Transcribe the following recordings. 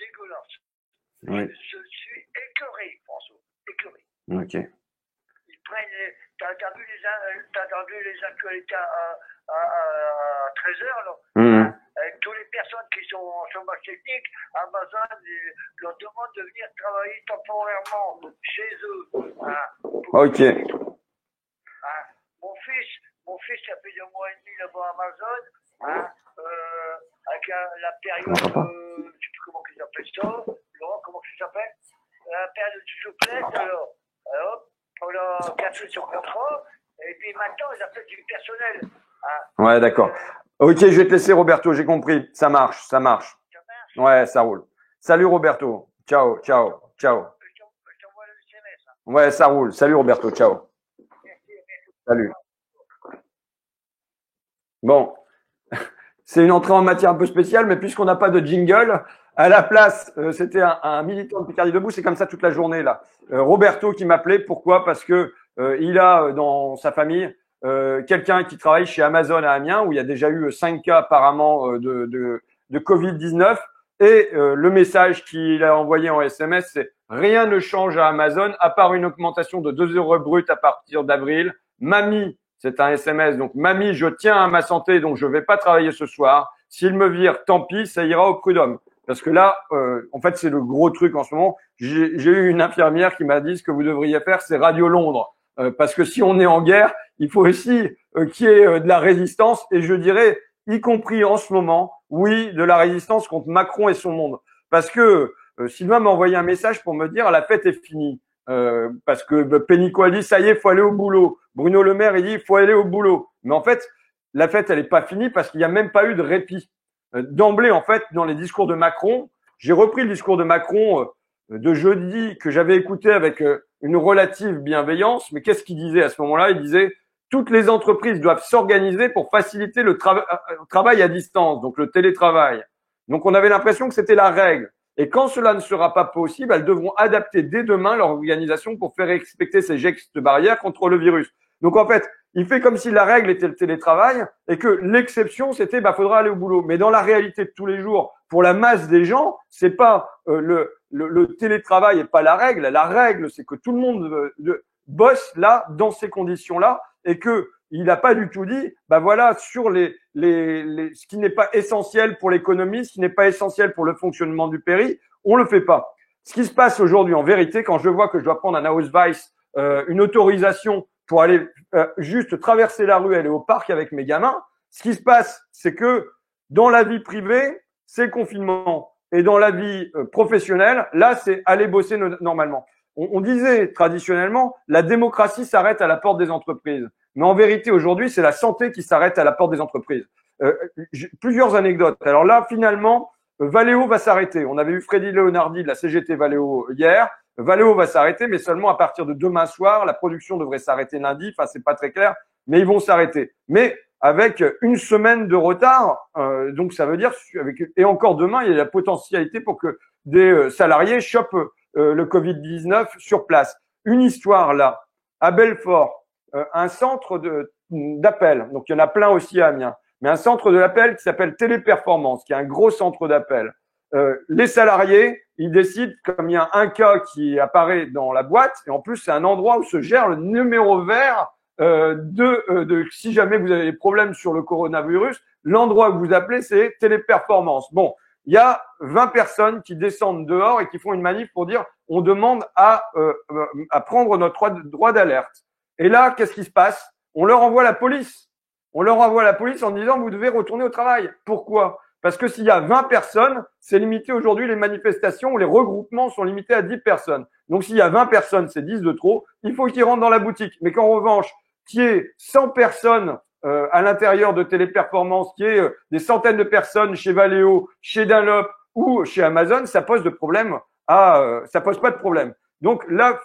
dégueulasse. Oui. Je suis écœuré, François. Écœuré. Ok. Ils prennent. T'as entendu les actualités à 13h, là? Mmh. Avec toutes les personnes qui sont en chômage technique, Amazon leur demande de venir travailler temporairement chez eux. Ok. Mon fils, ça fait 2 mois et demi là-bas à Amazon, avec la période, je ne sais plus comment ils appellent ça, Laurent, comment ça s'appelle? La période de souplesse, alors, on a café sur contrat, et puis maintenant, ils appellent du personnel. Ouais, d'accord. Ok, je vais te laisser, Roberto, j'ai compris. Ça marche, ça marche. Ça marche? Ouais, ça roule. Salut, Roberto. Ciao, ciao, ciao. Je t'envoie le SMS. Ouais, ça roule. Salut, Roberto. Ciao. Salut. Bon, c'est une entrée en matière un peu spéciale, mais puisqu'on n'a pas de jingle, à la place, c'était un militant de Picardie Debout, c'est comme ça toute la journée là. Roberto qui m'appelait, pourquoi? Parce que il a dans sa famille quelqu'un qui travaille chez Amazon à Amiens, où il y a déjà eu 5 cas apparemment de Covid-19, et le message qu'il a envoyé en SMS, c'est rien ne change à Amazon, à part une augmentation de 2 € brut à partir d'avril. Mamie, c'est un SMS. Donc, mamie, je tiens à ma santé, donc je vais pas travailler ce soir. S'il me vire, tant pis, ça ira au prud'homme. Parce que là, en fait, c'est le gros truc en ce moment. J'ai eu une infirmière qui m'a dit ce que vous devriez faire, c'est Radio Londres. Parce que si on est en guerre, il faut aussi qu'il y ait de la résistance. Et je dirais, y compris en ce moment, oui, de la résistance contre Macron et son monde. Parce que Sylvain m'a envoyé un message pour me dire la fête est finie. Parce que Pénicaud a dit ça y est, faut aller au boulot. Bruno Le Maire, il dit il faut aller au boulot. Mais en fait, la fête, elle n'est pas finie parce qu'il n'y a même pas eu de répit. D'emblée, en fait, dans les discours de Macron, j'ai repris le discours de Macron de jeudi que j'avais écouté avec une relative bienveillance. Mais qu'est-ce qu'il disait à ce moment-là? Il disait toutes les entreprises doivent s'organiser pour faciliter le travail à distance, donc le télétravail. Donc, on avait l'impression que c'était la règle. Et quand cela ne sera pas possible, elles devront adapter dès demain leur organisation pour faire respecter ces gestes barrières contre le virus. Donc en fait, il fait comme si la règle était le télétravail et que l'exception c'était faudra aller au boulot. Mais dans la réalité de tous les jours, pour la masse des gens, c'est pas le télétravail et pas la règle. La règle, c'est que tout le monde bosse là dans ces conditions-là et que il n'a pas du tout dit, voilà, sur ce qui n'est pas essentiel pour l'économie, ce qui n'est pas essentiel pour le fonctionnement du pays, on le fait pas. Ce qui se passe aujourd'hui, en vérité, quand je vois que je dois prendre un Ausweis, une autorisation pour aller juste traverser la rue, aller au parc avec mes gamins, ce qui se passe, c'est que dans la vie privée, c'est le confinement. Et dans la vie professionnelle, là, c'est aller bosser normalement. On disait traditionnellement, la démocratie s'arrête à la porte des entreprises. Mais en vérité, aujourd'hui, c'est la santé qui s'arrête à la porte des entreprises. Plusieurs anecdotes. Alors là, finalement, Valeo va s'arrêter. On avait eu Freddy Leonardi de la CGT Valeo hier. Valeo va s'arrêter, mais seulement à partir de demain soir. La production devrait s'arrêter lundi. Enfin, c'est pas très clair, mais ils vont s'arrêter. Mais avec une semaine de retard, donc ça veut dire et encore demain, il y a la potentialité pour que des salariés chopent le Covid-19 sur place. Une histoire là, à Belfort. Un centre d'appel. Donc, il y en a plein aussi à Amiens. Mais un centre d'appel qui s'appelle Téléperformance, qui est un gros centre d'appel. Les salariés, ils décident, comme il y a un cas qui apparaît dans la boîte, et en plus, c'est un endroit où se gère le numéro vert si jamais vous avez des problèmes sur le coronavirus, l'endroit où vous appelez, c'est Téléperformance. Bon, il y a 20 personnes qui descendent dehors et qui font une manif pour dire on demande à prendre notre droit d'alerte. Et là, qu'est-ce qui se passe? On leur envoie la police. On leur envoie la police en disant vous devez retourner au travail. Pourquoi? Parce que s'il y a 20 personnes, c'est limité aujourd'hui, les manifestations ou les regroupements sont limités à 10 personnes. Donc s'il y a 20 personnes, c'est 10 de trop, il faut qu'ils rentrent dans la boutique. Mais qu'en revanche, qu'il y ait 100 personnes à l'intérieur de Téléperformance, qu'il y ait des centaines de personnes chez Valeo, chez Dunlop ou chez Amazon, ça pose ça pose pas de problème. Donc là,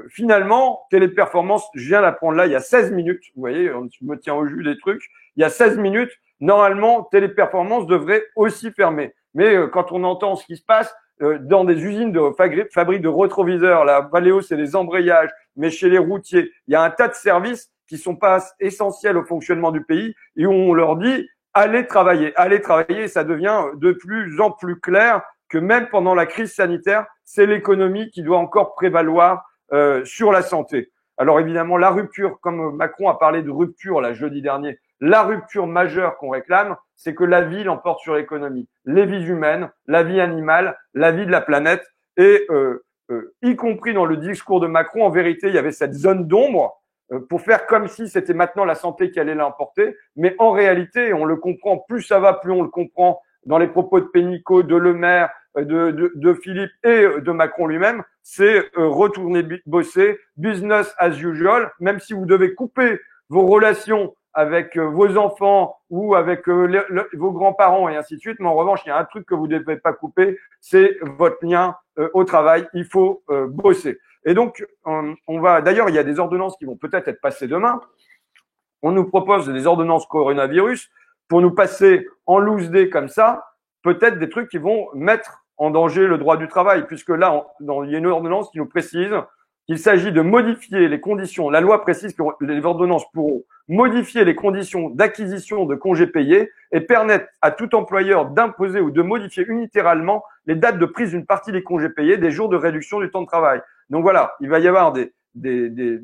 finalement, Téléperformance, je viens d'apprendre là, il y a 16 minutes. Vous voyez, je me tiens au jus des trucs. Il y a 16 minutes, normalement, Téléperformance devrait aussi fermer. Mais quand on entend ce qui se passe dans des usines de fabrique de rétroviseurs, là, Valeo, c'est des embrayages, mais chez les routiers, il y a un tas de services qui sont pas essentiels au fonctionnement du pays et où on leur dit allez travailler, ça devient de plus en plus clair que même pendant la crise sanitaire, c'est l'économie qui doit encore prévaloir sur la santé. Alors évidemment, la rupture, comme Macron a parlé de rupture là jeudi dernier, la rupture majeure qu'on réclame, c'est que la vie l'emporte sur l'économie. Les vies humaines, la vie animale, la vie de la planète. Et y compris dans le discours de Macron, en vérité, il y avait cette zone d'ombre pour faire comme si c'était maintenant la santé qui allait l'emporter. Mais en réalité, on le comprend, plus ça va, plus on le comprend dans les propos de Pénicaud, de Le Maire, de Philippe et de Macron lui-même, c'est retourner bosser, business as usual, même si vous devez couper vos relations avec vos enfants ou avec vos grands-parents et ainsi de suite. Mais en revanche, il y a un truc que vous ne devez pas couper, c'est votre lien au travail. Il faut bosser. Et donc, on va. D'ailleurs, il y a des ordonnances qui vont peut-être être passées demain. On nous propose des ordonnances coronavirus pour nous passer en loose day comme ça, peut-être des trucs qui vont mettre en danger le droit du travail, puisque là, il y a une ordonnance qui nous précise qu'il s'agit de modifier les conditions. La loi précise que les ordonnances pourront modifier les conditions d'acquisition de congés payés et permettre à tout employeur d'imposer ou de modifier unilatéralement les dates de prise d'une partie des congés payés, des jours de réduction du temps de travail. Donc voilà, il va y avoir des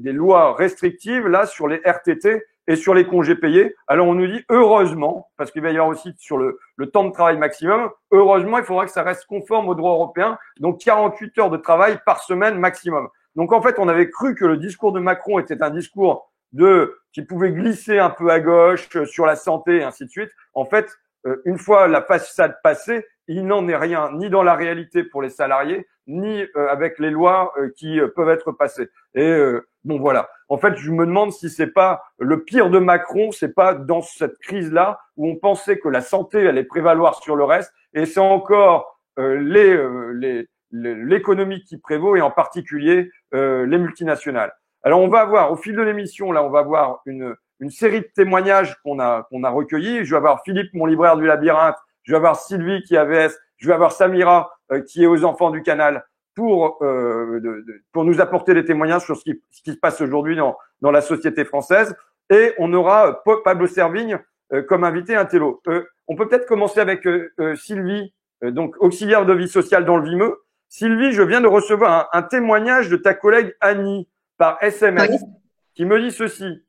lois restrictives là sur les RTT et sur les congés payés. Alors on nous dit heureusement, parce qu'il va y avoir aussi sur le temps de travail maximum, heureusement il faudra que ça reste conforme au droit européen, donc 48 heures de travail par semaine maximum. Donc en fait on avait cru que le discours de Macron était un discours qui pouvait glisser un peu à gauche sur la santé et ainsi de suite. En fait, une fois la façade passée, il n'en est rien, ni dans la réalité pour les salariés, ni avec les lois qui peuvent être passées. Et bon voilà. En fait, je me demande si c'est pas le pire de Macron, c'est pas dans cette crise-là où on pensait que la santé allait prévaloir sur le reste, et c'est encore l'économie qui prévaut, et en particulier les multinationales. Alors on va avoir au fil de l'émission là, on va avoir une série de témoignages qu'on a recueillis. Je vais avoir Philippe, mon libraire du labyrinthe. Je vais avoir Sylvie qui est AVS. Je vais avoir Samira qui est aux enfants du canal pour nous apporter des témoignages sur ce qui se passe aujourd'hui dans la société française. Et on aura Pablo Servigne comme invité intello. On peut peut-être commencer avec Sylvie, donc auxiliaire de vie sociale dans le Vimeux. Sylvie, je viens de recevoir un témoignage de ta collègue Annie par SMS qui me dit ceci.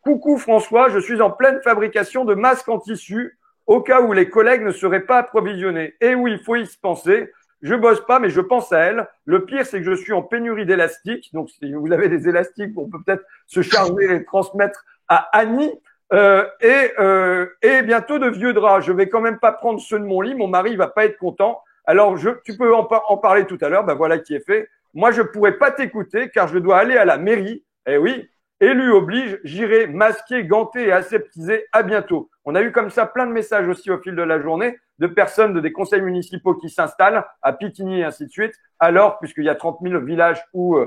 Coucou François, je suis en pleine fabrication de masques en tissu au cas où les collègues ne seraient pas approvisionnés. Et oui, il faut y se penser. Je bosse pas, mais je pense à elle. Le pire, c'est que je suis en pénurie d'élastiques. Donc, si vous avez des élastiques, on peut peut-être se charger et transmettre à Annie. Et bientôt de vieux draps. Je vais quand même pas prendre ceux de mon lit. Mon mari va pas être content. Alors, tu peux en parler tout à l'heure. Ben voilà qui est fait. Moi, je pourrais pas t'écouter car je dois aller à la mairie. Eh oui. Élu oblige, j'irai masqué, ganté et aseptisé. À bientôt. On a eu comme ça plein de messages aussi au fil de la journée de personnes des conseils municipaux qui s'installent à Piquigny et ainsi de suite. Alors, puisqu'il y a 30 000 villages où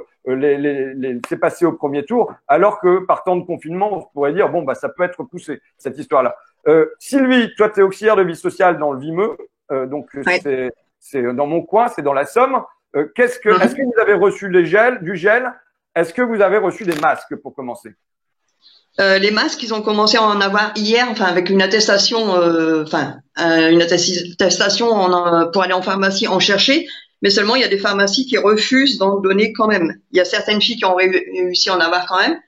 c'est passé au premier tour, alors que par temps de confinement, on pourrait dire bon bah ça peut être poussé cette histoire-là. Sylvie, toi tu es auxiliaire de vie sociale dans le Vimeux, donc ouais. c'est dans mon coin, c'est dans la Somme. Est-ce que vous avez reçu du gel? Est-ce que vous avez reçu des masques pour commencer? Les masques, ils ont commencé à en avoir hier, enfin avec une attestation, pour aller en pharmacie en chercher. Mais seulement il y a des pharmacies qui refusent d'en donner quand même. Il y a certaines filles qui ont réussi à en avoir quand même,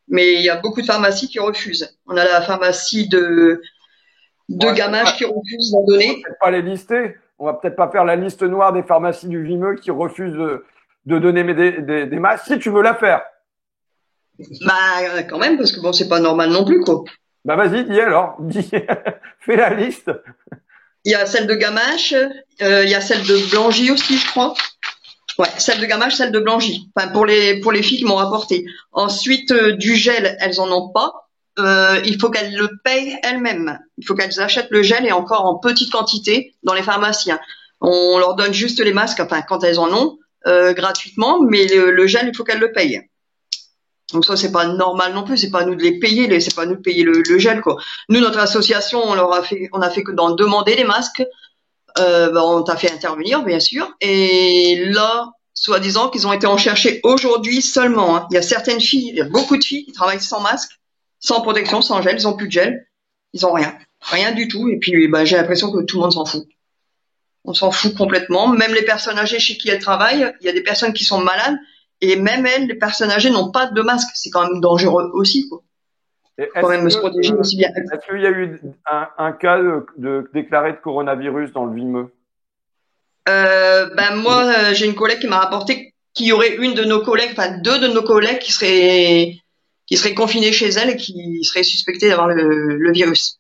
mais il y a beaucoup de pharmacies qui refusent. On a la pharmacie de Gamache qui refuse d'en donner. On va peut-être pas les lister. On va peut-être pas faire la liste noire des pharmacies du Vimeux qui refusent de donner des masques. Si tu veux la faire. Bah quand même, parce que bon, c'est pas normal non plus, quoi. Bah vas-y, dis alors. Fais la liste. Il y a celle de Gamache, il y a celle de Blangy aussi, je crois. Ouais, celle de Gamache, celle de Blangy. Enfin, pour les filles qui m'ont rapporté. Ensuite, du gel, elles en ont pas. Il faut qu'elles le payent elles-mêmes. Il faut qu'elles achètent le gel et encore en petite quantité dans les pharmacies. On leur donne juste les masques, enfin, quand elles en ont, gratuitement, mais le gel, il faut qu'elles le payent. Donc ça, c'est pas normal non plus, c'est pas à nous de les payer, c'est pas à nous de payer le gel, quoi. Nous, notre association, on a fait que d'en demander les masques, on t'a fait intervenir, bien sûr, et là, soi-disant qu'ils ont été en chercher aujourd'hui seulement, hein. Il y a certaines filles, il y a beaucoup de filles qui travaillent sans masque, sans protection, sans gel, ils ont plus de gel, ils ont rien du tout, et puis, j'ai l'impression que tout le monde s'en fout. On s'en fout complètement. Même les personnes âgées chez qui elles travaillent, il y a des personnes qui sont malades et même elles, les personnes âgées n'ont pas de masque. C'est quand même dangereux aussi, quoi. Quand même se protéger aussi bien. Est-ce qu'il y a eu un cas déclaré de coronavirus dans le Vimeux? Moi, j'ai une collègue qui m'a rapporté qu'il y aurait une de nos collègues, enfin deux de nos collègues qui seraient confinées chez elle et qui seraient suspectées d'avoir le virus.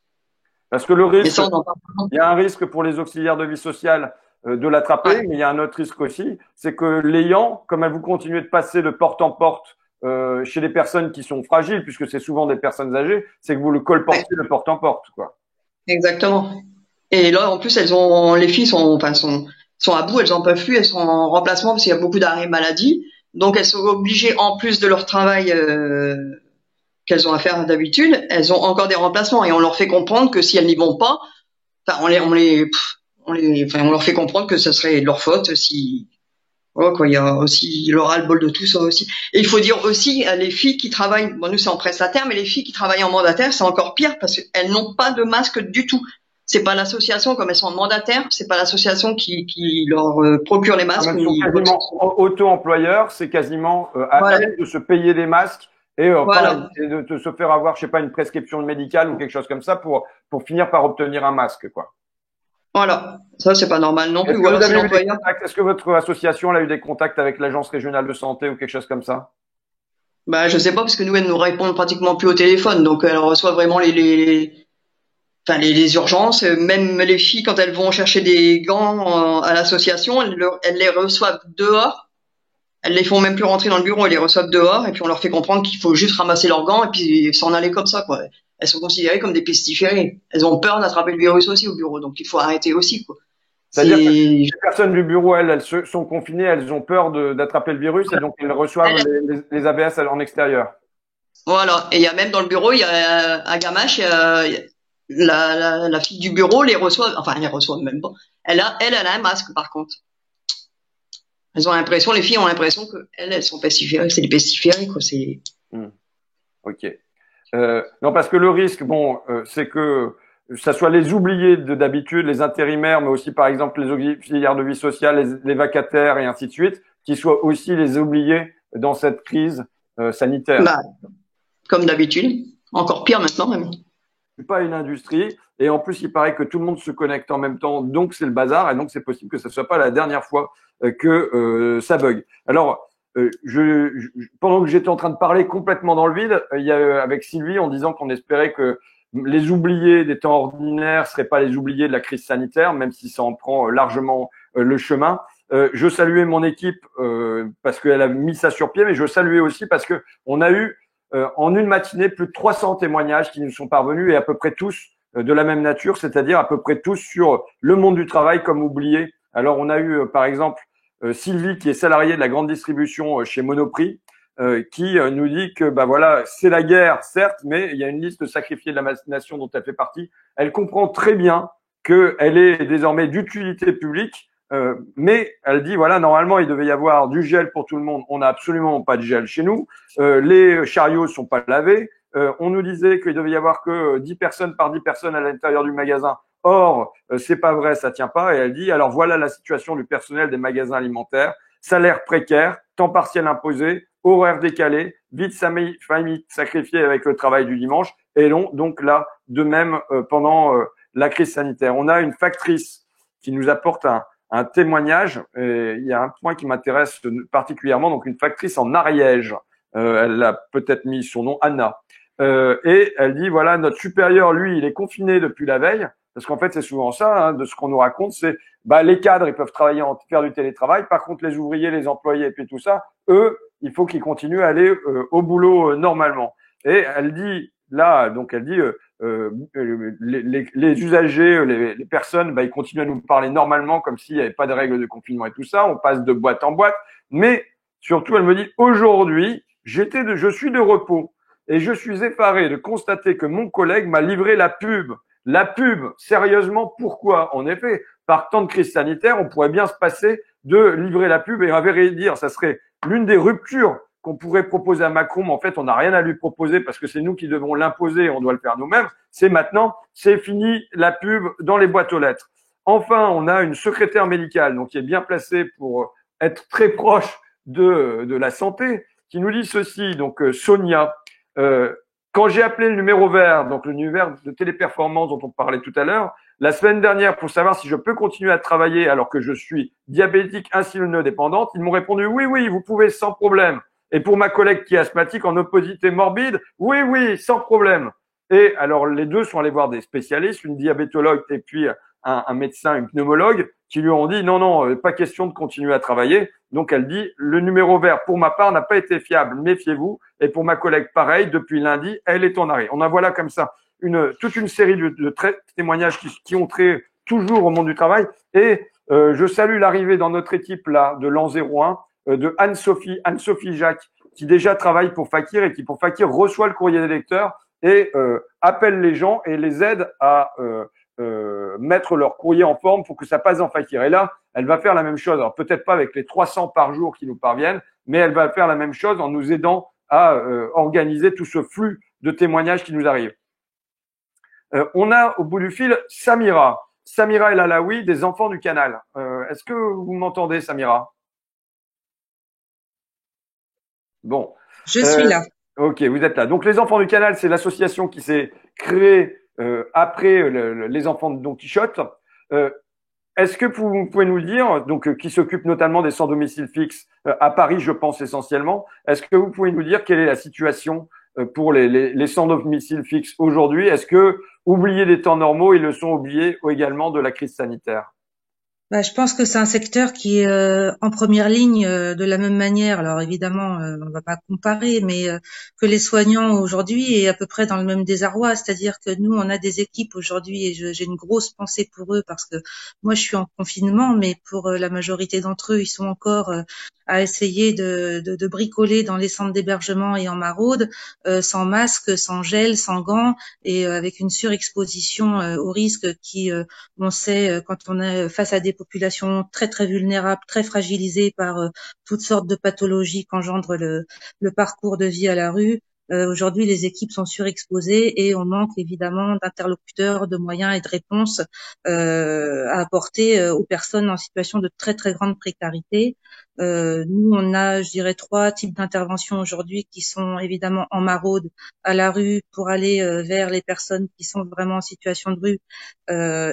Parce que le Mais risque, ça, on en parle pas. il y a un risque pour les auxiliaires de vie sociale de l'attraper, Ouais. mais il y a un autre risque aussi, c'est que l'ayant, comme vous continuez de passer de porte en porte chez les personnes qui sont fragiles, puisque c'est souvent des personnes âgées, c'est que vous le colportez Ouais, de porte en porte, quoi. exactement. Et là, en plus, les filles sont à bout, elles en peuvent plus, elles sont en remplacement parce qu'il y a beaucoup d'arrêts maladie. Donc, elles sont obligées, en plus de leur travail qu'elles ont à faire d'habitude, elles ont encore des remplacements et on leur fait comprendre que si elles n'y vont pas, enfin, on leur fait comprendre que ce serait de leur faute si, oh, quoi, il y a aussi le ras-le-bol de tout ça aussi. Et il faut dire aussi, les filles qui travaillent, bon, nous c'est en prestataire, mais les filles qui travaillent en mandataire, c'est encore pire parce qu'elles n'ont pas de masque du tout. C'est pas l'association, comme elles sont en mandataire, c'est pas l'association qui leur procure les masques. Elles sont quasiment auto-employeurs, c'est quasiment à Voilà. elles de se payer des masques et, Voilà. et de se faire avoir, je sais pas, une prescription médicale ou quelque chose comme ça pour finir par obtenir un masque, quoi. Voilà. Ça, c'est pas normal non plus. Est-ce Ou que alors vous c'est avez eu des l'employeur. contacts? Est-ce que votre association a eu des contacts avec l'Agence régionale de santé ou quelque chose comme ça? Je sais pas parce que nous, elles nous répondent pratiquement plus au téléphone. Donc, elles reçoivent vraiment les urgences. Même les filles, quand elles vont chercher des gants à l'association, elles les reçoivent dehors. Elles les font même plus rentrer dans le bureau, elles les reçoivent dehors et puis on leur fait comprendre qu'il faut juste ramasser leurs gants et puis s'en aller comme ça, quoi. Elles sont considérées comme des pestiférés. Elles ont peur d'attraper le virus aussi au bureau, donc il faut arrêter aussi, quoi. C'est-à-dire que C'est, les personnes du bureau, elles sont confinées, elles ont peur d'attraper le virus et donc elles reçoivent les ABS en extérieur. voilà. Et il y a même dans le bureau, il y a à Gamache, la fille du bureau les reçoit, enfin elle les reçoit même pas. Elle a un masque par contre. Elles ont l'impression, les filles ont l'impression que elles sont pestiférées, c'est des pestiférés, quoi. C'est. Ok. Non, parce que le risque, c'est que ça soit les oubliés d'habitude, les intérimaires, mais aussi par exemple les auxiliaires de vie sociale, les vacataires et ainsi de suite, qui soient aussi les oubliés dans cette crise sanitaire. Comme d'habitude. Encore pire maintenant même. C'est pas une industrie et en plus il paraît que tout le monde se connecte en même temps, donc c'est le bazar et donc c'est possible que ce soit pas la dernière fois que ça bug. Alors pendant que j'étais en train de parler complètement dans le vide, il y a avec Sylvie en disant qu'on espérait que les oubliés des temps ordinaires seraient pas les oubliés de la crise sanitaire, même si ça en prend largement le chemin. Je saluais mon équipe parce qu'elle a mis ça sur pied, mais je saluais aussi parce que on a eu en une matinée plus de 300 témoignages qui nous sont parvenus et à peu près tous de la même nature, c'est-à-dire à peu près tous sur le monde du travail comme oublié. Alors on a eu par exemple Sylvie qui est salariée de la grande distribution chez Monoprix qui nous dit que voilà, c'est la guerre certes, mais il y a une liste de sacrifiés de la nation dont elle fait partie. Elle comprend très bien qu'elle est désormais d'utilité publique. Mais elle dit voilà, normalement il devait y avoir du gel pour tout le monde. On n'a absolument pas de gel chez nous. Les chariots sont pas lavés. On nous disait qu'il devait y avoir que 10 personnes par 10 personnes à l'intérieur du magasin. Or, c'est pas vrai, ça tient pas. Et elle dit alors voilà la situation du personnel des magasins alimentaires. Salaire précaire, temps partiel imposé, horaire décalé, vie de famille sacrifiée avec le travail du dimanche. Et donc là, de même pendant la crise sanitaire, on a une factrice qui nous apporte un témoignage. Et il y a un point qui m'intéresse particulièrement, donc une factrice en Ariège. Elle a peut-être mis son nom Anna. Et elle dit voilà, notre supérieur, lui, il est confiné depuis la veille, parce qu'en fait c'est souvent ça, de ce qu'on nous raconte, c'est les cadres ils peuvent travailler faire du télétravail, par contre les ouvriers, les employés et puis tout ça, eux, il faut qu'ils continuent à aller au boulot normalement. Et elle dit là, donc elle dit les usagers, les personnes, ils continuent à nous parler normalement comme s'il n'y avait pas de règles de confinement et tout ça. On passe de boîte en boîte. Mais surtout, elle me dit aujourd'hui, je suis de repos et je suis effaré de constater que mon collègue m'a livré la pub. La pub, sérieusement, pourquoi? En effet, par temps de crise sanitaire, on pourrait bien se passer de livrer la pub et à vrai dire, ça serait l'une des ruptures qu'on pourrait proposer à Macron, mais en fait, on n'a rien à lui proposer parce que c'est nous qui devons l'imposer, on doit le faire nous-mêmes. C'est maintenant, c'est fini la pub dans les boîtes aux lettres. Enfin, on a une secrétaire médicale, donc qui est bien placée pour être très proche de la santé, qui nous dit ceci. Donc Sonia, quand j'ai appelé le numéro vert, donc le numéro de téléperformance dont on parlait tout à l'heure, la semaine dernière pour savoir si je peux continuer à travailler alors que je suis diabétique insulinodépendante, ils m'ont répondu oui, oui, vous pouvez sans problème. Et pour ma collègue qui est asthmatique en obésité morbide, oui, oui, sans problème. Et alors les deux sont allés voir des spécialistes, une diabétologue et puis un médecin, une pneumologue, qui lui ont dit non, non, pas question de continuer à travailler. Donc elle dit le numéro vert pour ma part n'a pas été fiable, méfiez-vous. Et pour ma collègue, pareil, depuis lundi, elle est en arrêt. On en voilà comme ça toute une série de témoignages qui ont trait toujours au monde du travail. Et je salue l'arrivée dans notre équipe là de l'an 01 de Anne-Sophie Jacques, qui déjà travaille pour Fakir et qui pour Fakir reçoit le courrier des lecteurs et appelle les gens et les aide à mettre leur courrier en forme pour que ça passe en Fakir. Et là, elle va faire la même chose. Alors peut-être pas avec les 300 par jour qui nous parviennent, mais elle va faire la même chose en nous aidant à organiser tout ce flux de témoignages qui nous arrivent. On a au bout du fil Samira. Samira El Alaoui, des enfants du canal. Est-ce que vous m'entendez, Samira? Bon. Je suis là. Ok, vous êtes là. Donc les enfants du canal, c'est l'association qui s'est créée après les enfants de Don Quichotte. Est-ce que vous pouvez nous le dire, donc qui s'occupe notamment des sans domicile fixe à Paris, je pense essentiellement. Est-ce que vous pouvez nous dire quelle est la situation pour les sans domicile fixe aujourd'hui? Est-ce que oubliés des temps normaux, ils le sont oubliés également de la crise sanitaire? Je pense que c'est un secteur qui est en première ligne de la même manière. Alors évidemment, on va pas comparer, mais que les soignants aujourd'hui est à peu près dans le même désarroi. C'est-à-dire que nous, on a des équipes aujourd'hui et j'ai une grosse pensée pour eux parce que moi, je suis en confinement, mais pour la majorité d'entre eux, ils sont encore à essayer de bricoler dans les centres d'hébergement et en maraude, sans masque, sans gel, sans gants et avec une surexposition au risque qui, on sait, quand on est face à des populations très très vulnérables, très fragilisées par toutes sortes de pathologies qu'engendre le parcours de vie à la rue. Aujourd'hui, les équipes sont surexposées et on manque évidemment d'interlocuteurs, de moyens et de réponses à apporter aux personnes en situation de très très grande précarité. Nous, on a, je dirais, 3 types d'interventions aujourd'hui qui sont évidemment en maraude, à la rue, pour aller vers les personnes qui sont vraiment en situation de rue,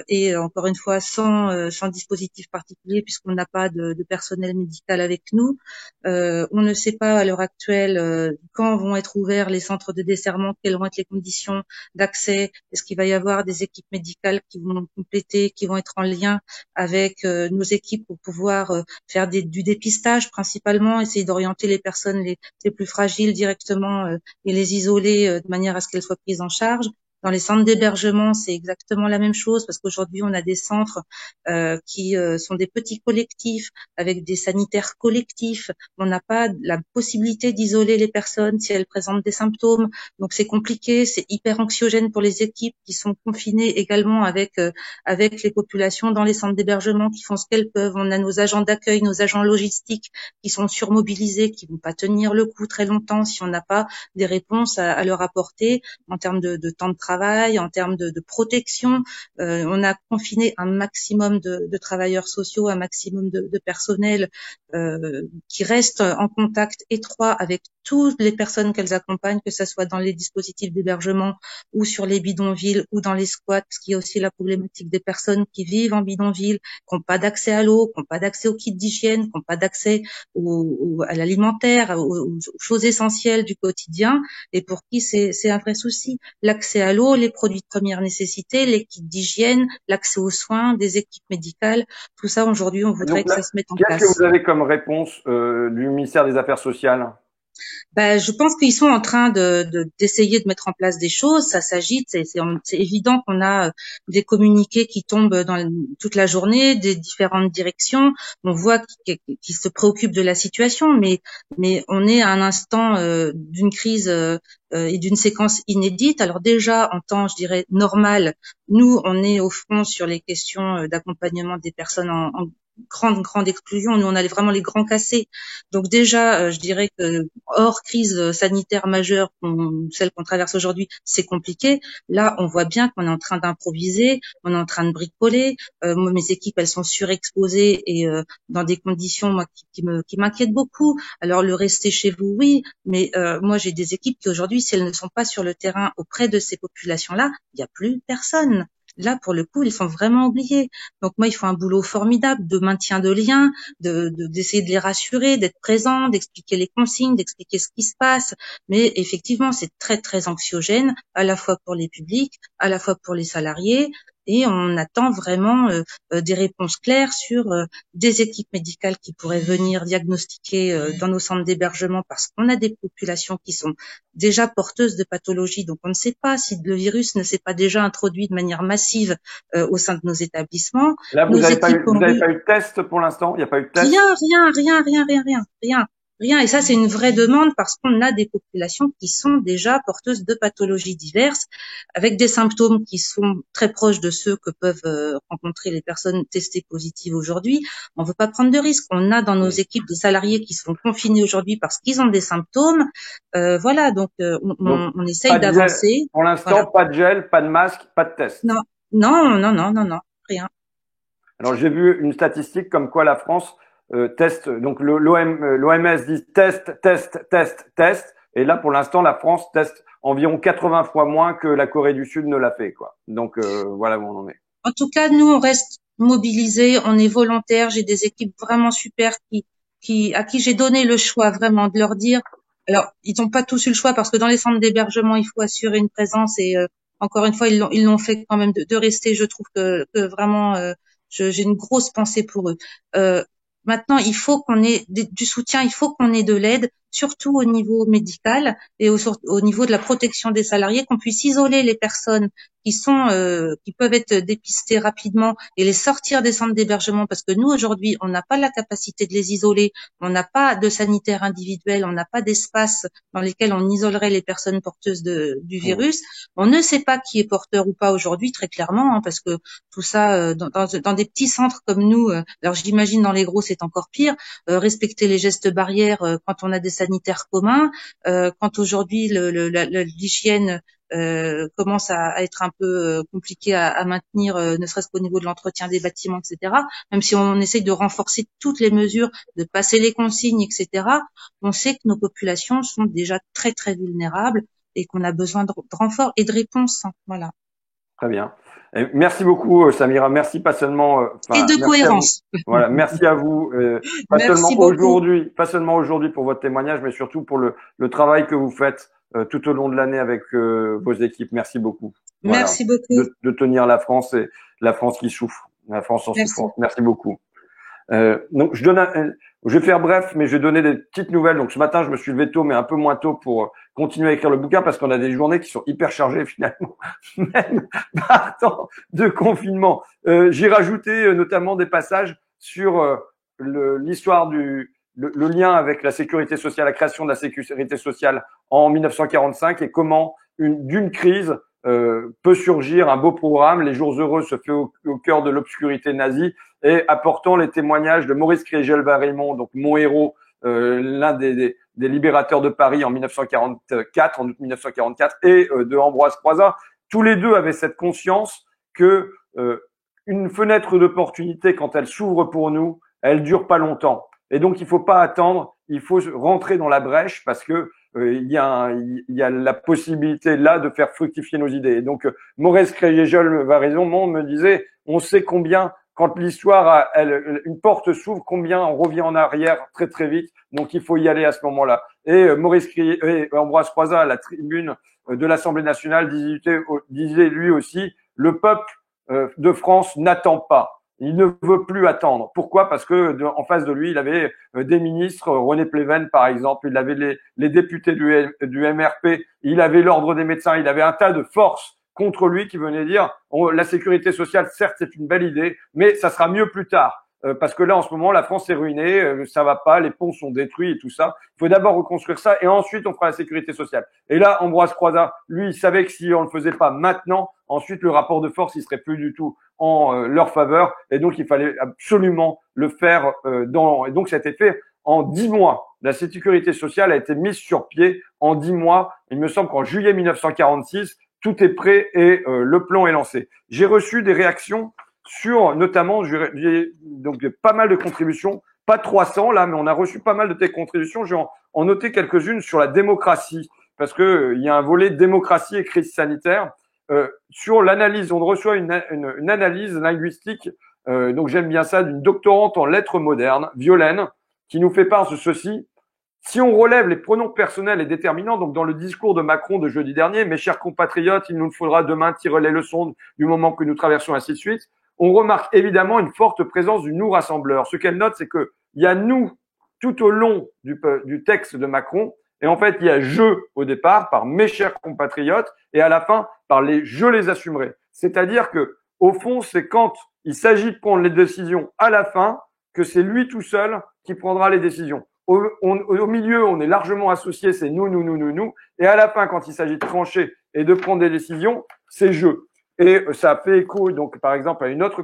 et encore une fois sans dispositif particulier puisqu'on n'a pas de personnel médical avec nous. On ne sait pas à l'heure actuelle quand vont être ouverts les centres de desserrement, quelles vont être les conditions d'accès, est-ce qu'il va y avoir des équipes médicales qui vont compléter, qui vont être en lien avec nos équipes pour pouvoir faire du dépistage principalement, essayer d'orienter les personnes les plus fragiles directement et les isoler de manière à ce qu'elles soient prises en charge. Dans les centres d'hébergement, c'est exactement la même chose parce qu'aujourd'hui, on a des centres qui sont des petits collectifs avec des sanitaires collectifs. On n'a pas la possibilité d'isoler les personnes si elles présentent des symptômes. Donc, c'est compliqué, c'est hyper anxiogène pour les équipes qui sont confinées également avec les populations dans les centres d'hébergement qui font ce qu'elles peuvent. On a nos agents d'accueil, nos agents logistiques qui sont surmobilisés, qui vont pas tenir le coup très longtemps si on n'a pas des réponses à leur apporter en termes de temps de travail, en termes de protection. On a confiné un maximum de travailleurs sociaux, un maximum de personnel qui restent en contact étroit avec toutes les personnes qu'elles accompagnent, que ce soit dans les dispositifs d'hébergement ou sur les bidonvilles ou dans les squats, parce qu'il y a aussi la problématique des personnes qui vivent en bidonville, qui n'ont pas d'accès à l'eau, qui n'ont pas d'accès aux kits d'hygiène, qui n'ont pas d'accès à l'alimentaire, aux choses essentielles du quotidien, et pour qui c'est un vrai souci. L'accès à l'eau, les produits de première nécessité, les kits d'hygiène, l'accès aux soins, des équipes médicales, tout ça aujourd'hui, on voudrait que ça se mette en place. Qu'est-ce que vous avez comme réponse du ministère des Affaires sociales? Je pense qu'ils sont en train d'essayer de mettre en place des choses. Ça s'agite. C'est évident qu'on a des communiqués qui tombent dans toute la journée, des différentes directions. On voit qu'ils se préoccupent de la situation, mais on est à un instant d'une crise et d'une séquence inédite. Alors déjà, en temps, je dirais, normal, nous, on est au front sur les questions d'accompagnement des personnes en grande exclusion. Nous, on a vraiment les grands cassés. Donc déjà, je dirais que hors crise sanitaire majeure, celle qu'on traverse aujourd'hui, c'est compliqué. Là, on voit bien qu'on est en train d'improviser, on est en train de bricoler. Moi, mes équipes, elles sont surexposées et dans des conditions moi qui m'inquiètent beaucoup. Alors le rester chez vous, oui, mais moi j'ai des équipes qui aujourd'hui, si elles ne sont pas sur le terrain auprès de ces populations-là, il n'y a plus personne. Là, pour le coup, ils sont vraiment oubliés. Donc moi, il faut un boulot formidable de maintien de liens, d'essayer de les rassurer, d'être présent, d'expliquer les consignes, d'expliquer ce qui se passe. Mais effectivement, c'est très anxiogène, à la fois pour les publics, à la fois pour les salariés. Et on attend vraiment des réponses claires sur des équipes médicales qui pourraient venir diagnostiquer dans nos centres d'hébergement parce qu'on a des populations qui sont déjà porteuses de pathologies. Donc on ne sait pas si le virus ne s'est pas déjà introduit de manière massive au sein de nos établissements. Là, vous n'avez pas eu de test pour l'instant? Il n'y a pas eu de test? Rien. Et ça, c'est une vraie demande parce qu'on a des populations qui sont déjà porteuses de pathologies diverses, avec des symptômes qui sont très proches de ceux que peuvent rencontrer les personnes testées positives aujourd'hui. On ne veut pas prendre de risques. On a dans nos équipes des salariés qui sont confinés aujourd'hui parce qu'ils ont des symptômes. Voilà, donc on essaye d'avancer. Pour l'instant, voilà. Pas de gel, pas de masque, pas de test. Non, rien. Alors j'ai vu une statistique comme quoi la France test, donc l'OMS dit test, et là pour l'instant la France teste environ 80 fois moins que la Corée du Sud ne l'a fait, quoi. Donc voilà où on en est. En tout cas, nous on reste mobilisés, on est volontaires. J'ai des équipes vraiment super à qui j'ai donné le choix vraiment de leur dire. Alors ils n'ont pas tous eu le choix parce que dans les centres d'hébergement il faut assurer une présence et encore une fois ils l'ont fait quand même de rester. Je trouve que vraiment j'ai une grosse pensée pour eux. Maintenant, il faut qu'on ait du soutien, il faut qu'on ait de l'aide, surtout au niveau médical et au niveau de la protection des salariés, qu'on puisse isoler les personnes qui peuvent être dépistées rapidement et les sortir des centres d'hébergement parce que nous, aujourd'hui, on n'a pas la capacité de les isoler, on n'a pas de sanitaire individuel, on n'a pas d'espace dans lesquels on isolerait les personnes porteuses du virus. On ne sait pas qui est porteur ou pas aujourd'hui, très clairement, hein, parce que tout ça, dans des petits centres comme nous, alors j'imagine dans les gros c'est encore pire, respecter les gestes barrières quand on a des sanitaires communs, quand aujourd'hui l'hygiène commence à être un peu compliqué à maintenir, ne serait-ce qu'au niveau de l'entretien des bâtiments, etc. Même si on essaye de renforcer toutes les mesures, de passer les consignes, etc. On sait que nos populations sont déjà très vulnérables et qu'on a besoin de renfort et de réponses. Hein, voilà. Très bien. Et merci beaucoup, Samira. Merci pas seulement. Et de cohérence. Voilà, merci à vous. Pas seulement aujourd'hui pour votre témoignage, mais surtout pour le travail que vous faites tout au long de l'année avec vos équipes. Merci beaucoup. Merci beaucoup. De tenir la France et la France qui souffre, la France en souffrance. Merci beaucoup. Donc je vais faire bref, mais je vais donner des petites nouvelles. Donc ce matin, je me suis levé tôt, mais un peu moins tôt pour continuer à écrire le bouquin parce qu'on a des journées qui sont hyper chargées finalement, même par temps de confinement. J'ai rajouté notamment des passages sur l'histoire le lien avec la sécurité sociale, la création de la sécurité sociale en 1945 et comment d'une crise peut surgir un beau programme. Les Jours heureux se fait au cœur de l'obscurité nazie et apportant les témoignages de Maurice Kriegel-Varémont, donc mon héros, l'un des libérateurs de Paris en 1944, en août 1944, et de Ambroise Croizat. Tous les deux avaient cette conscience que une fenêtre d'opportunité, quand elle s'ouvre pour nous, elle dure pas longtemps. Et donc, il faut pas attendre, il faut rentrer dans la brèche parce que il y a la possibilité là de faire fructifier nos idées. Et donc, Maurice Kriegel-Varémont me disait, on sait combien, quand l'histoire, une porte s'ouvre, combien on revient en arrière très vite. Donc, il faut y aller à ce moment-là. Et Ambroise Croizat, à la tribune de l'Assemblée nationale, disait lui aussi, le peuple de France n'attend pas. Il ne veut plus attendre. Pourquoi? Parce que en face de lui, il avait des ministres, René Pleven par exemple, il avait les députés du MRP, il avait l'ordre des médecins, il avait un tas de forces contre lui qui venaient dire la sécurité sociale, certes, c'est une belle idée, mais ça sera mieux plus tard. Parce que là, en ce moment, la France est ruinée, ça va pas, les ponts sont détruits et tout ça. Il faut d'abord reconstruire ça et ensuite on fera la sécurité sociale. Et là, Ambroise Croizat, lui, il savait que si on le faisait pas maintenant, ensuite le rapport de force, il serait plus du tout en leur faveur. Et donc, il fallait absolument le faire et donc, ça a été fait en 10 mois. La sécurité sociale a été mise sur pied en 10 mois. Il me semble qu'en juillet 1946, tout est prêt et le plan est lancé. J'ai reçu des réactions sur, notamment, j'ai donc pas mal de contributions, pas 300 là, mais on a reçu pas mal de tes contributions. J'ai en noté quelques-unes sur la démocratie, parce que il y a un volet démocratie et crise sanitaire. Sur l'analyse, on reçoit une analyse linguistique, donc j'aime bien ça, d'une doctorante en lettres modernes, Violaine, qui nous fait part de ceci. Si on relève les pronoms personnels et déterminants, donc dans le discours de Macron de jeudi dernier, mes chers compatriotes, il nous faudra demain tirer les leçons du moment que nous traversons, ainsi de suite, on remarque évidemment une forte présence du nous rassembleur. Ce qu'elle note, c'est que il y a nous tout au long du texte de Macron, et en fait, il y a je au départ par mes chers compatriotes, et à la fin par les je les assumerai. C'est-à-dire que au fond, c'est quand il s'agit de prendre les décisions à la fin que c'est lui tout seul qui prendra les décisions. Au milieu, on est largement associé, c'est nous. Et à la fin, quand il s'agit de trancher et de prendre des décisions, c'est je. Et ça fait écho, donc, par exemple, à une autre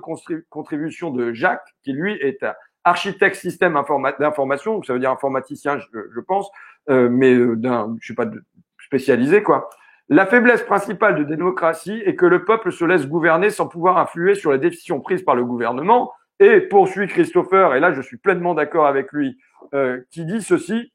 contribution de Jacques, qui lui est un architecte système d'information, donc ça veut dire informaticien, je pense, mais je sais pas, spécialisé, quoi. La faiblesse principale de démocratie est que le peuple se laisse gouverner sans pouvoir influer sur les décisions prises par le gouvernement. Et poursuit Christopher, et là je suis pleinement d'accord avec lui, qui dit ceci: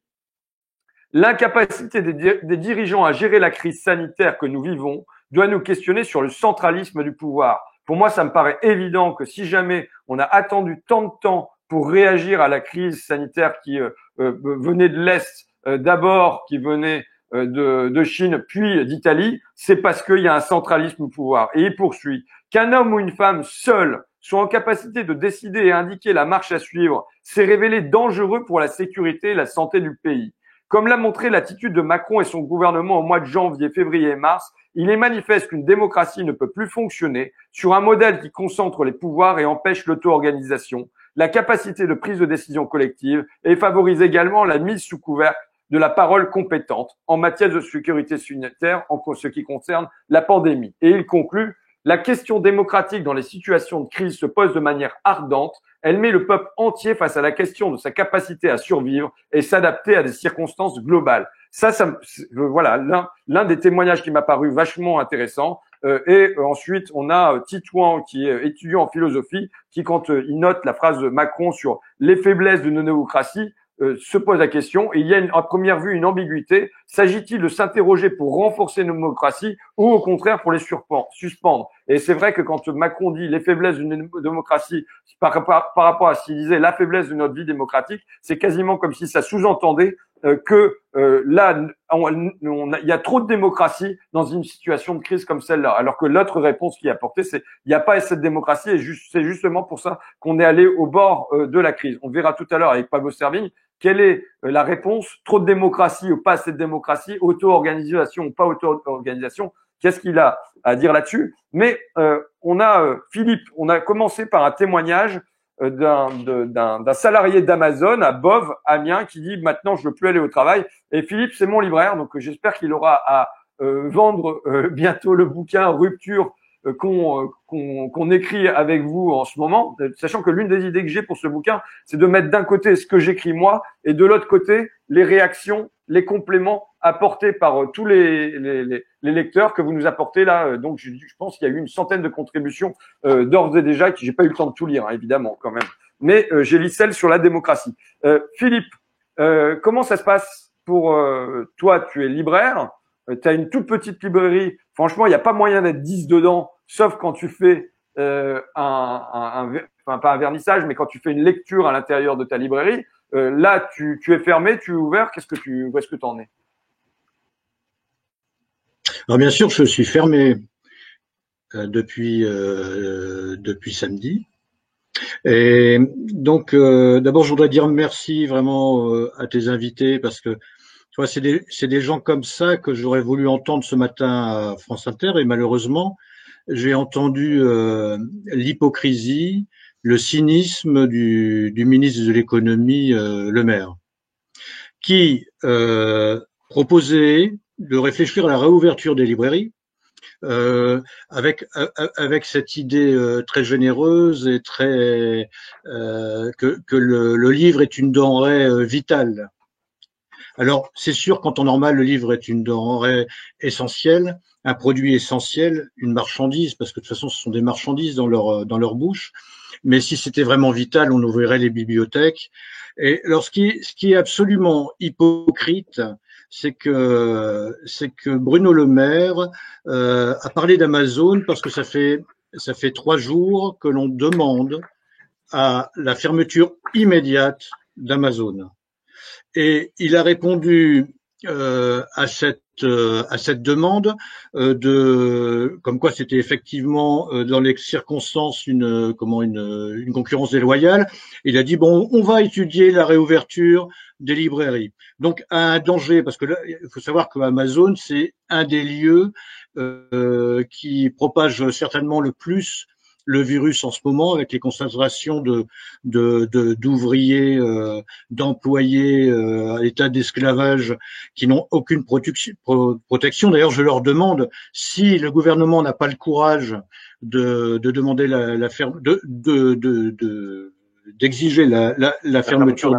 l'incapacité des dirigeants à gérer la crise sanitaire que nous vivons doit nous questionner sur le centralisme du pouvoir. Pour moi, ça me paraît évident que si jamais on a attendu tant de temps pour réagir à la crise sanitaire qui venait de l'Est, d'abord qui venait de Chine, puis d'Italie, c'est parce qu'il y a un centralisme au pouvoir. Et il poursuit: qu'un homme ou une femme seul soit en capacité de décider et indiquer la marche à suivre, s'est révélé dangereux pour la sécurité et la santé du pays. Comme l'a montré l'attitude de Macron et son gouvernement au mois de janvier, février et mars, il est manifeste qu'une démocratie ne peut plus fonctionner sur un modèle qui concentre les pouvoirs et empêche l'auto-organisation, la capacité de prise de décision collective et favorise également la mise sous couvercle de la parole compétente en matière de sécurité sanitaire en ce qui concerne la pandémie. Et il conclut: la question démocratique dans les situations de crise se pose de manière ardente. Elle met le peuple entier face à la question de sa capacité à survivre et s'adapter à des circonstances globales. Voilà, l'un des témoignages qui m'a paru vachement intéressant. Et ensuite, on a Titouan, qui est étudiant en philosophie, qui, quand il note la phrase de Macron sur les faiblesses de nos démocraties, se pose la question, et il y a à première vue une ambiguïté. S'agit-il de s'interroger pour renforcer nos démocraties ou au contraire pour les suspendre? Et c'est vrai que quand Macron dit les faiblesses d'une démocratie par rapport à ce qu'il disait la faiblesse de notre vie démocratique, c'est quasiment comme si ça sous-entendait que là, il y a trop de démocratie dans une situation de crise comme celle-là. Alors que l'autre réponse qui est apportée, c'est il n'y a pas assez de démocratie, et c'est justement pour ça qu'on est allé au bord de la crise. On verra tout à l'heure avec Pablo Servigne quelle est la réponse: trop de démocratie ou pas assez de démocratie, auto-organisation ou pas auto-organisation. Qu'est-ce qu'il a à dire là-dessus? Mais on a Philippe, on a commencé par un témoignage d'un salarié d'Amazon à Bove, Amiens, qui dit: maintenant je veux plus aller au travail. Et Philippe, c'est mon libraire, donc j'espère qu'il aura à vendre bientôt le bouquin Rupture qu'on écrit avec vous en ce moment, sachant que l'une des idées que j'ai pour ce bouquin, c'est de mettre d'un côté ce que j'écris moi et de l'autre côté les réactions, les compléments apportés par tous les lecteurs que vous nous apportez là. Donc je pense qu'il y a eu une centaine de contributions d'ores et déjà, que j'ai pas eu le temps de tout lire, hein, évidemment, quand même. Mais j'ai lu celle sur la démocratie. Philippe, comment ça se passe pour toi? Tu es libraire, tu as une toute petite librairie. Franchement, il n'y a pas moyen d'être 10 dedans, sauf quand tu fais enfin pas un vernissage, mais quand tu fais une lecture à l'intérieur de ta librairie. Là, tu es fermé, tu es ouvert. Où est-ce que tu en es? Alors bien sûr, je suis fermé depuis samedi. Et donc, d'abord, je voudrais dire merci vraiment à tes invités, parce que tu vois, c'est des gens comme ça que j'aurais voulu entendre ce matin à France Inter, et malheureusement, j'ai entendu l'hypocrisie, le cynisme du ministre de l'économie, Le Maire, qui proposait de réfléchir à la réouverture des librairies avec cette idée très généreuse et très que le livre est une denrée vitale. Alors, c'est sûr qu'en temps normal, le livre est une denrée essentielle, un produit essentiel, une marchandise, parce que de toute façon, ce sont des marchandises dans leur bouche. Mais si c'était vraiment vital, on ouvrirait les bibliothèques. Et alors, ce qui est absolument hypocrite, c'est que Bruno Le Maire a parlé d'Amazon parce que ça fait 3 jours que l'on demande à la fermeture immédiate d'Amazon. Et il a répondu à cette demande comme quoi c'était effectivement dans les circonstances une concurrence déloyale. Il a dit bon, on va étudier la réouverture des librairies. Donc un danger, parce que là il faut savoir que Amazon c'est un des lieux qui propage certainement le plus le virus en ce moment, avec les concentrations d'ouvriers, d'employés à l'état d'esclavage qui n'ont aucune protection. D'ailleurs, je leur demande si le gouvernement n'a pas le courage de demander d'exiger la fermeture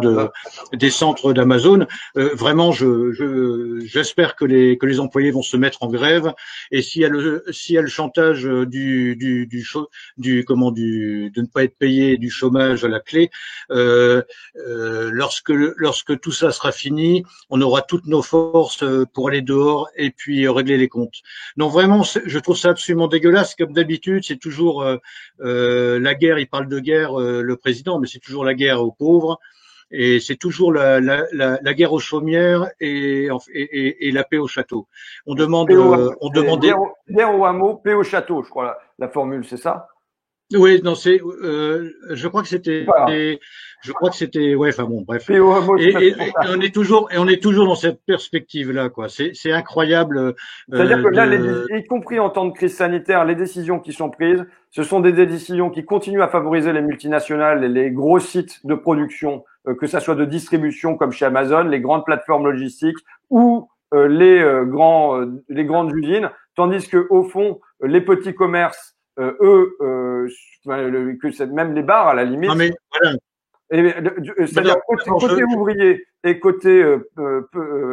des centres d'Amazon. Vraiment, j'espère que les employés vont se mettre en grève. Et s'il y a le chantage de ne pas être payé, du chômage à la clé, lorsque tout ça sera fini, on aura toutes nos forces pour aller dehors et puis régler les comptes. Donc vraiment, je trouve ça absolument dégueulasse. Comme d'habitude, c'est toujours la guerre. Il parle de guerre, le président, mais c'est toujours la guerre aux pauvres, et c'est toujours la guerre aux chaumières et la paix au château. On demandait guerre au hameau, paix au château, je crois la formule, c'est ça? Oui, non, je crois que c'était, ouais, enfin bon, bref. Et on est toujours dans cette perspective-là, quoi. C'est incroyable. C'est-à-dire que là, y compris en temps de crise sanitaire, les décisions qui sont prises, ce sont des décisions qui continuent à favoriser les multinationales et les gros sites de production, que ça soit de distribution comme chez Amazon, les grandes plateformes logistiques ou les grandes usines, tandis que au fond, les petits commerces même les bars à la limite. Non mais voilà. C'est-à-dire côté ouvrier et côté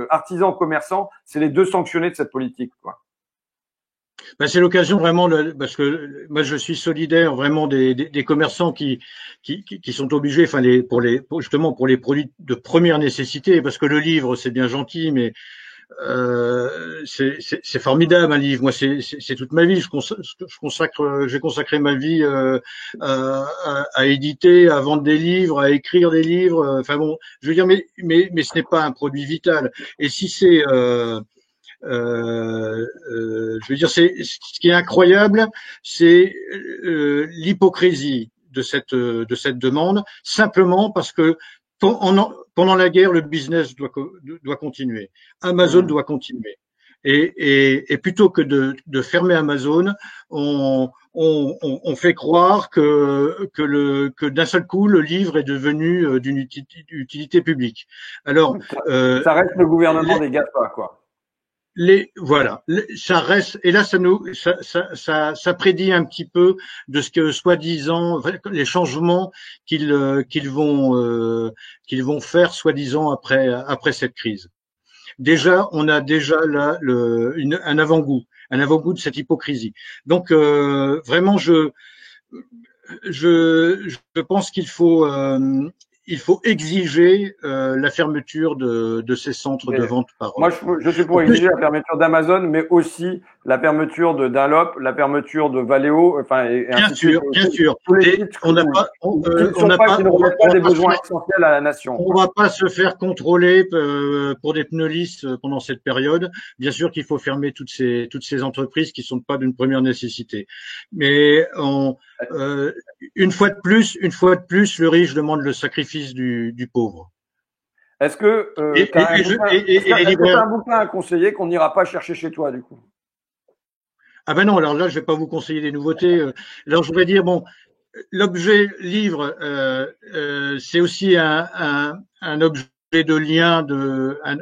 artisan commerçant, c'est les deux sanctionnés de cette politique, quoi. Ben, c'est l'occasion vraiment parce que moi je suis solidaire vraiment des commerçants qui sont obligés, enfin justement pour les produits de première nécessité, parce que le livre c'est bien gentil, mais c'est formidable un livre. Moi, c'est toute ma vie. J'ai consacré ma vie à éditer, à vendre des livres, à écrire des livres. Enfin bon, je veux dire, mais ce n'est pas un produit vital. Et si c'est, je veux dire, ce qui est incroyable, c'est l'hypocrisie de cette demande, simplement parce que pendant la guerre, le business doit continuer. Amazon doit continuer. Et plutôt que de fermer Amazon, on fait croire que d'un seul coup, le livre est devenu d'une utilité publique. Alors, ça reste le gouvernement des GAFA, quoi. Voilà, ça reste, et là ça prédit un petit peu de ce que soi-disant les changements qu'ils vont faire soi-disant après cette crise. Déjà, on a déjà là un avant-goût de cette hypocrisie. Donc vraiment, je pense qu'il faut exiger la fermeture de ces centres de vente par Moi, je suis pour exiger la fermeture d'Amazon, mais aussi la fermeture de Dunlop, la fermeture de Valeo, enfin, bien sûr. Et on n'a pas, qui ne remettent pas des besoins essentiels à la nation. On va pas se faire contrôler pour des pneus lisses pendant cette période. Bien sûr qu'il faut fermer toutes ces entreprises qui sont pas d'une première nécessité. Mais une fois de plus, le riche demande le sacrifice du pauvre. Est-ce que tu as un bouquin à conseiller qu'on n'ira pas chercher chez toi, du coup? Ah ben non, alors là, je vais pas vous conseiller des nouveautés. Alors, je voudrais dire, bon, l'objet livre, c'est aussi un objet de lien,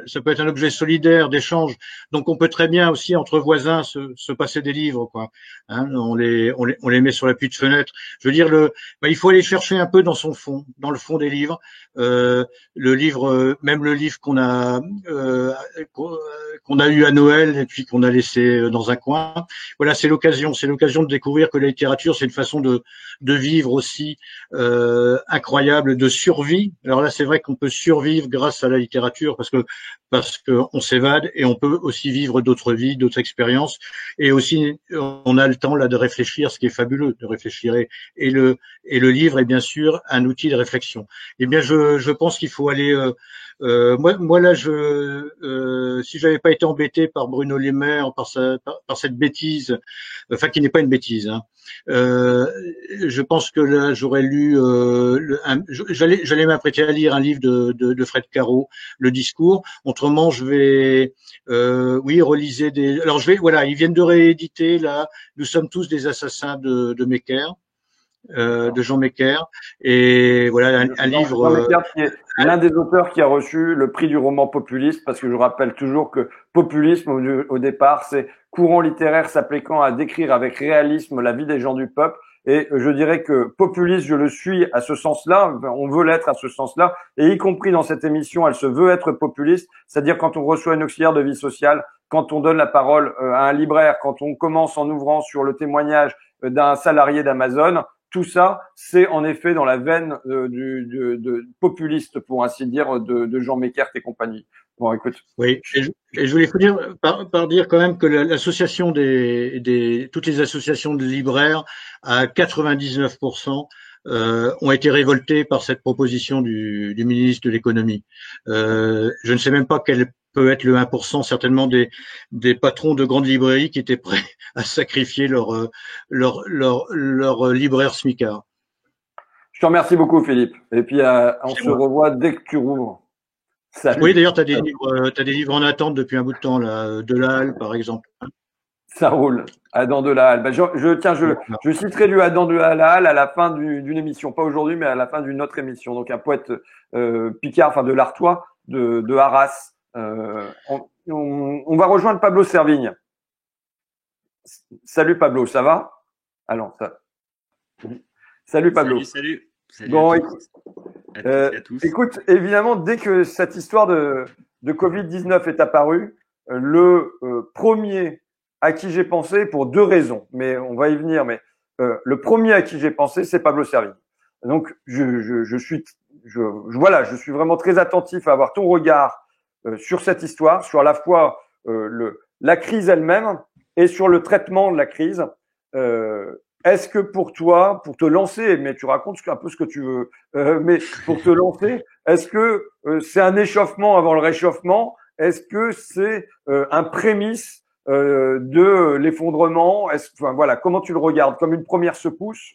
ça peut être un objet solidaire, d'échange. Donc, on peut très bien aussi entre voisins se passer des livres, quoi. Hein, on les met sur l'appui de fenêtre. Je veux dire, il faut aller chercher un peu dans son fond, dans le fond des livres. Le livre, même le livre qu'on a eu à Noël et puis qu'on a laissé dans un coin. Voilà, c'est l'occasion de découvrir que la littérature, c'est une façon de vivre aussi incroyable, de survie. Alors là, c'est vrai qu'on peut survivre grâce à la littérature parce que on s'évade et on peut aussi vivre d'autres vies, d'autres expériences, et aussi on a le temps là de réfléchir, ce qui est fabuleux de réfléchir, et le livre est bien sûr un outil de réflexion. Eh bien, je pense qu'il faut aller moi là, si j'avais pas été embêté par Bruno Le Maire, par cette bêtise, enfin qui n'est pas une bêtise, hein, je pense que là j'aurais lu, j'allais m'apprêter à lire un livre de Fred Caro, Le Discours. Autrement, je vais, oui, reliser des. Alors voilà, ils viennent de rééditer là. Nous sommes tous des assassins de Mecker. De Jean Mecker, et voilà un livre. Jean Mecker, qui est l'un des auteurs qui a reçu le prix du roman populiste, parce que je rappelle toujours que populisme au départ, c'est courant littéraire s'appliquant à décrire avec réalisme la vie des gens du peuple. Et je dirais que populiste, je le suis à ce sens-là, on veut l'être à ce sens-là, et y compris dans cette émission, elle se veut être populiste, c'est-à-dire quand on reçoit une auxiliaire de vie sociale, quand on donne la parole à un libraire, quand on commence en ouvrant sur le témoignage d'un salarié d'Amazon. Tout ça, c'est en effet dans la veine de populiste, pour ainsi dire, de Jean Meckert et compagnie. Bon, écoute. Oui, et je voulais finir par dire quand même que l'association toutes les associations de libraires, à 99%, ont été révoltées par cette proposition du ministre de l'économie. Je ne sais même pas quel peut être le 1%, certainement des patrons de grandes librairies qui étaient prêts à sacrifier leur libraire smicard. Je te remercie beaucoup, Philippe. Et puis, on se revoit dès que tu rouvres. Salut. Oui, d'ailleurs, tu as des livres en attente depuis un bout de temps, là, de la Halle, par exemple. Ça roule. Adam de la Halle. Ben, je citerai du Adam de la Halle à la fin d'une émission. Pas aujourd'hui, mais à la fin d'une autre émission. Donc, un poète picard, enfin de l'Artois, de Arras. On va rejoindre Pablo Servigne. Salut Pablo, ça va? Alors, ça. Salut Pablo. Salut. Bon, à tous. Écoute, évidemment, dès que cette histoire de Covid-19 est apparue, le premier à qui j'ai pensé, pour deux raisons, mais on va y venir, mais le premier à qui j'ai pensé, c'est Pablo Servigne. Donc, je suis vraiment très attentif à avoir ton regard sur cette histoire, sur à la fois la crise elle-même et sur le traitement de la crise. Est-ce que pour toi, pour te lancer, mais tu racontes un peu ce que tu veux, mais pour te lancer, est-ce que c'est un échauffement avant le réchauffement? Est-ce que c'est un prémisse de l'effondrement? Enfin voilà, comment tu le regardes? Comme une première secousse?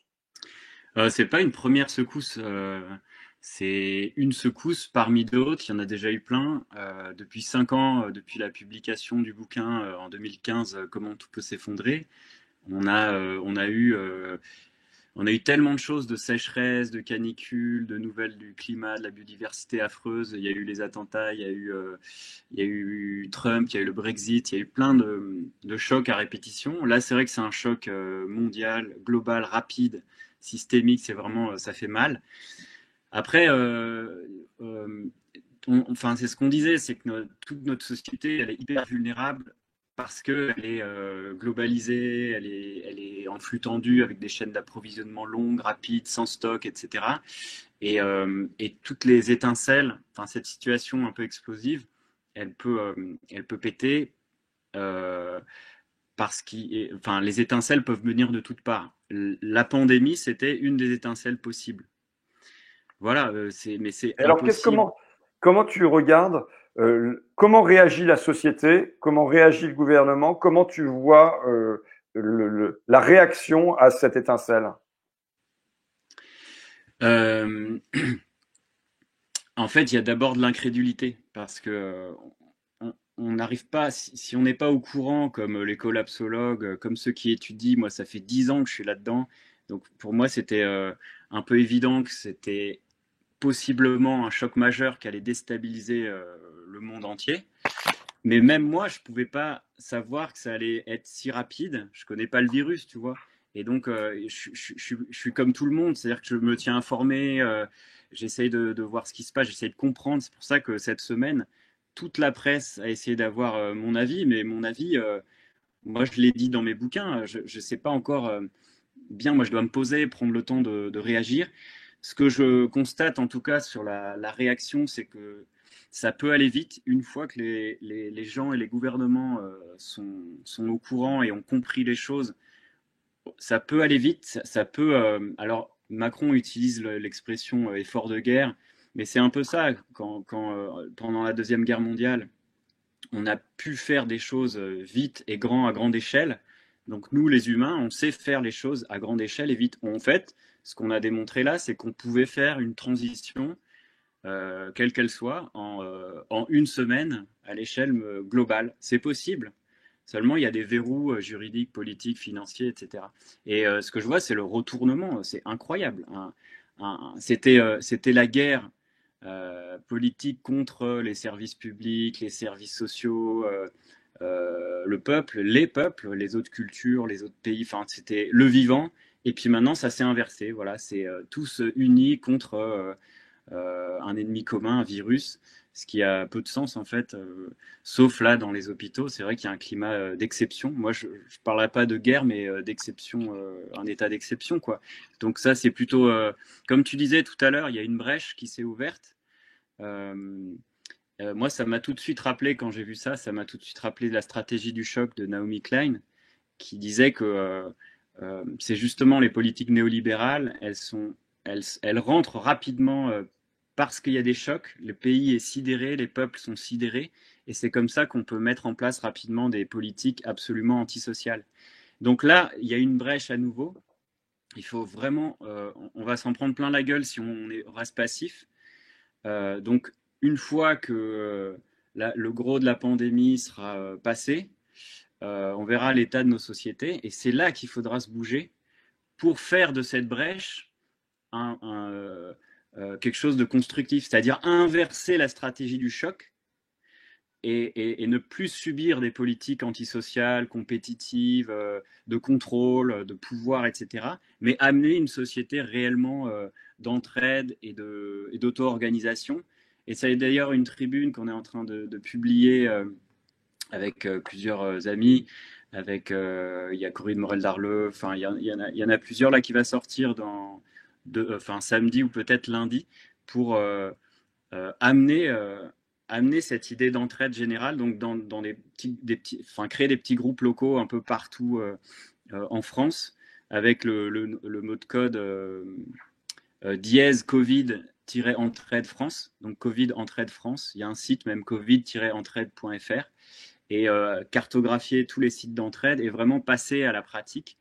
C'est pas une première secousse. C'est une secousse parmi d'autres. Il y en a déjà eu plein. Depuis 5 ans, depuis la publication du bouquin en 2015, Comment tout peut s'effondrer. On a eu tellement de choses, de sécheresse, de canicule, de nouvelles du climat, de la biodiversité affreuse. Il y a eu les attentats, il y a eu Trump, il y a eu le Brexit, il y a eu plein de chocs à répétition. Là, c'est vrai que c'est un choc mondial, global, rapide, systémique. C'est vraiment, ça fait mal. Après, c'est ce qu'on disait, c'est que toute notre société, elle est hyper vulnérable parce qu'elle est globalisée, elle est en flux tendu avec des chaînes d'approvisionnement longues, rapides, sans stock, etc. Et toutes les étincelles, cette situation un peu explosive, elle peut péter parce que les étincelles peuvent venir de toutes parts. La pandémie, c'était une des étincelles possibles. Voilà, mais c'est alors impossible. Comment tu regardes, comment réagit la société, comment réagit le gouvernement, comment tu vois la réaction à cette étincelle? En fait, il y a d'abord de l'incrédulité parce que on n'arrive pas, si on n'est pas au courant, comme les collapsologues, comme ceux qui étudient, moi ça fait 10 ans que je suis là-dedans, donc pour moi c'était un peu évident que c'était possiblement un choc majeur qui allait déstabiliser le monde entier. Mais même moi, je pouvais pas savoir que ça allait être si rapide. Je connais pas le virus, tu vois. Et donc, je suis comme tout le monde, c'est-à-dire que je me tiens informé, j'essaye de voir ce qui se passe, j'essaye de comprendre. C'est pour ça que cette semaine, toute la presse a essayé d'avoir mon avis, mais mon avis, moi, je l'ai dit dans mes bouquins, je ne sais pas encore bien, moi, je dois me poser, prendre le temps de réagir. Ce que je constate, en tout cas, sur la réaction, c'est que ça peut aller vite une fois que les gens et les gouvernements sont au courant et ont compris les choses. Ça peut aller vite, ça peut. Alors, Macron utilise l'expression effort de guerre, mais c'est un peu ça. Quand pendant la Deuxième Guerre mondiale, on a pu faire des choses vite et à grande échelle. Donc nous, les humains, on sait faire les choses à grande échelle et vite. En fait, ce qu'on a démontré là, c'est qu'on pouvait faire une transition, quelle qu'elle soit, en une semaine à l'échelle globale. C'est possible. Seulement, il y a des verrous juridiques, politiques, financiers, etc. Et ce que je vois, c'est le retournement. C'est incroyable. C'était la guerre politique contre les services publics, les services sociaux, le peuple, les autres cultures, les autres pays. Enfin, c'était le vivant. Et puis maintenant, ça s'est inversé. Voilà, c'est tous unis contre un ennemi commun, un virus, ce qui a peu de sens en fait, sauf là dans les hôpitaux. C'est vrai qu'il y a un climat d'exception. Moi, je ne parlerai pas de guerre, mais d'exception, un état d'exception, quoi. Donc ça, c'est plutôt, comme tu disais tout à l'heure, il y a une brèche qui s'est ouverte. Moi, ça m'a tout de suite rappelé, quand j'ai vu ça, ça m'a tout de suite rappelé la stratégie du choc de Naomi Klein, qui disait que c'est justement les politiques néolibérales, elles rentrent rapidement parce qu'il y a des chocs, le pays est sidéré, les peuples sont sidérés, et c'est comme ça qu'on peut mettre en place rapidement des politiques absolument antisociales. Donc là, il y a une brèche à nouveau. Il faut vraiment, on va s'en prendre plein la gueule si on reste passif. Donc une fois que le gros de la pandémie sera passé, on verra l'état de nos sociétés, et c'est là qu'il faudra se bouger pour faire de cette brèche quelque chose de constructif, c'est-à-dire inverser la stratégie du choc et ne plus subir des politiques antisociales, compétitives, de contrôle, de pouvoir, etc., mais amener une société réellement d'entraide et d'auto-organisation. Et ça est d'ailleurs une tribune qu'on est en train de publier avec plusieurs amis, avec il y a Corinne Morel-Darleux, enfin il y en a plusieurs là qui va sortir samedi ou peut-être lundi pour amener cette idée d'entraide générale, donc dans créer des petits groupes locaux un peu partout en France, avec le mot de code dièse Covid-Entraide France, donc Covid Entraide France. Il y a un site même covid-entraide.fr, et cartographier tous les sites d'entraide et vraiment passer à la pratique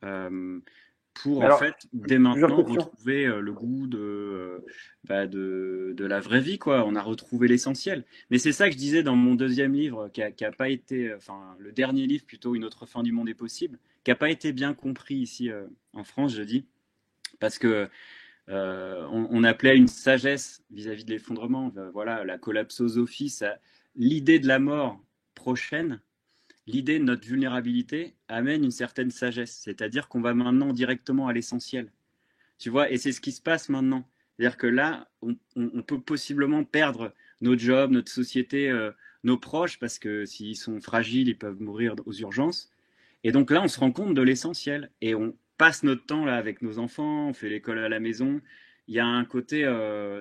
pour en fait dès maintenant retrouver le goût de la vraie vie, quoi. On a retrouvé l'essentiel. Mais c'est ça que je disais dans mon deuxième livre, qui a pas été, enfin le dernier livre plutôt, Une autre fin du monde est possible, qui a pas été bien compris ici en France, je dis, parce que on appelait à une sagesse vis-à-vis de l'effondrement. Voilà, la collapsosophie, l'idée de la mort prochaine, l'idée de notre vulnérabilité amène une certaine sagesse, c'est-à-dire qu'on va maintenant directement à l'essentiel. Tu vois, et c'est ce qui se passe maintenant. C'est-à-dire que là, on peut possiblement perdre notre job, notre société, nos proches, parce que s'ils sont fragiles, ils peuvent mourir aux urgences. Et donc là, on se rend compte de l'essentiel. Et on passe notre temps là avec nos enfants, on fait l'école à la maison. Il y a un côté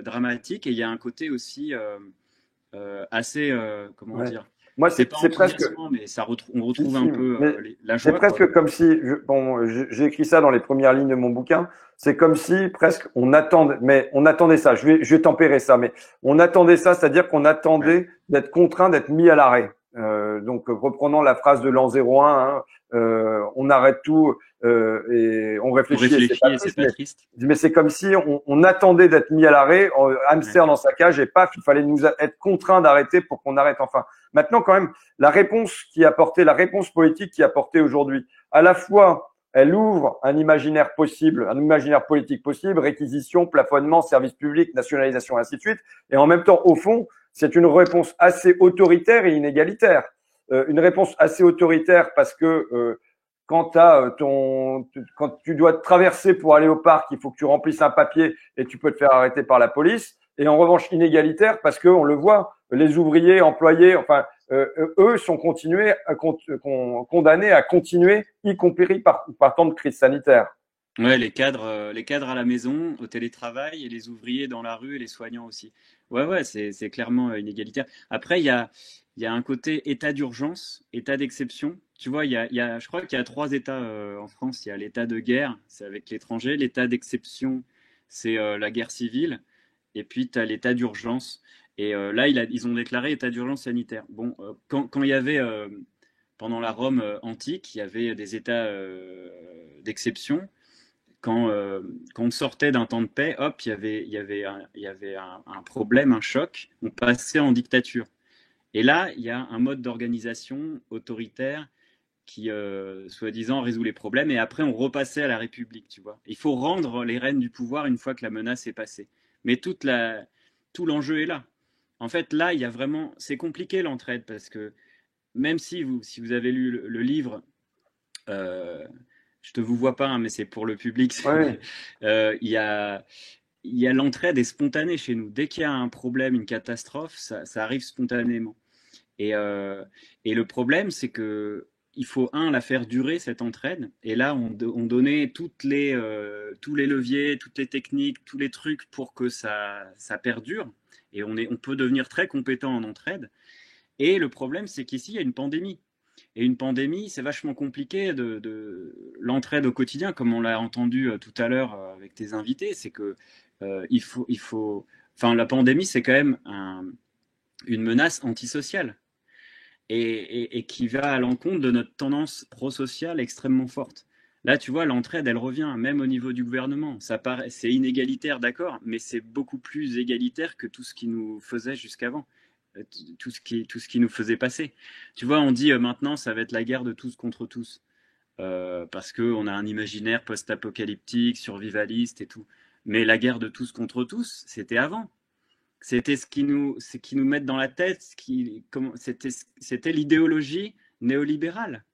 dramatique, et il y a un côté aussi assez, comment dire, moi, c'est presque, mais on retrouve un peu la joie. C'est presque comme si, j'ai écrit ça dans les premières lignes de mon bouquin, c'est comme si presque on attendait ça. Je vais tempérer ça, mais on attendait ça, c'est-à-dire qu'on attendait d'être contraint d'être mis à l'arrêt. Donc, reprenant la phrase de l'an 01, on arrête tout et on réfléchit. C'est pas triste. Mais c'est comme si on attendait d'être mis à l'arrêt, hamster dans sa cage, et paf, il fallait nous être contraint d'arrêter pour qu'on arrête enfin. Maintenant, quand même, la réponse politique qui est apportée aujourd'hui, à la fois elle ouvre un imaginaire possible, un imaginaire politique possible, réquisition, plafonnement, service public, nationalisation, ainsi de suite. Et en même temps, au fond, c'est une réponse assez autoritaire et inégalitaire. Une réponse assez autoritaire parce que quand tu dois te traverser pour aller au parc, il faut que tu remplisses un papier et tu peux te faire arrêter par la police. Et en revanche, inégalitaire parce que on le voit, les ouvriers, employés, enfin, eux sont condamnés à continuer, y compris par temps de crise sanitaire. Ouais, les cadres à la maison, au télétravail, et les ouvriers dans la rue et les soignants aussi. Ouais, c'est clairement inégalitaire. Après, il y a un côté état d'urgence, état d'exception. Tu vois, je crois qu'il y a 3 états en France. Il y a l'état de guerre, c'est avec l'étranger. L'état d'exception, c'est la guerre civile. Et puis, tu as l'état d'urgence. Et là, ils ont déclaré état d'urgence sanitaire. Bon, quand il y avait, pendant la Rome antique, il y avait des états d'exception. Quand on sortait d'un temps de paix, hop, il y avait un problème, un choc, on passait en dictature. Et là, il y a un mode d'organisation autoritaire qui, soi-disant, résout les problèmes, et après, on repassait à la République, tu vois. Il faut rendre les rênes du pouvoir une fois que la menace est passée. Mais tout l'enjeu est là. En fait, là, il y a vraiment... C'est compliqué, l'entraide, parce que même si vous avez lu le livre... je te vous vois pas, hein, mais c'est pour le public. Oui. Il y a l'entraide est spontanée chez nous. Dès qu'il y a un problème, une catastrophe, ça arrive spontanément. Et le problème, c'est que il faut la faire durer cette entraide. Et là, on donnait tous les leviers, toutes les techniques, tous les trucs pour que ça perdure. Et on peut devenir très compétent en entraide. Et le problème, c'est qu'ici, il y a une pandémie. Et une pandémie, c'est vachement compliqué de l'entraide au quotidien, comme on l'a entendu tout à l'heure avec tes invités. C'est que enfin, la pandémie, c'est quand même une menace antisociale et qui va à l'encontre de notre tendance prosociale extrêmement forte. Là, tu vois, l'entraide, elle revient, même au niveau du gouvernement. C'est inégalitaire, d'accord, mais c'est beaucoup plus égalitaire que tout ce qui nous faisait jusqu'avant. Tout ce qui nous faisait passer. Tu vois, on dit maintenant, ça va être la guerre de tous contre tous. Parce qu'on a un imaginaire post-apocalyptique, survivaliste et tout. Mais la guerre de tous contre tous, c'était avant. C'était ce qui nous met dans la tête, c'était l'idéologie néolibérale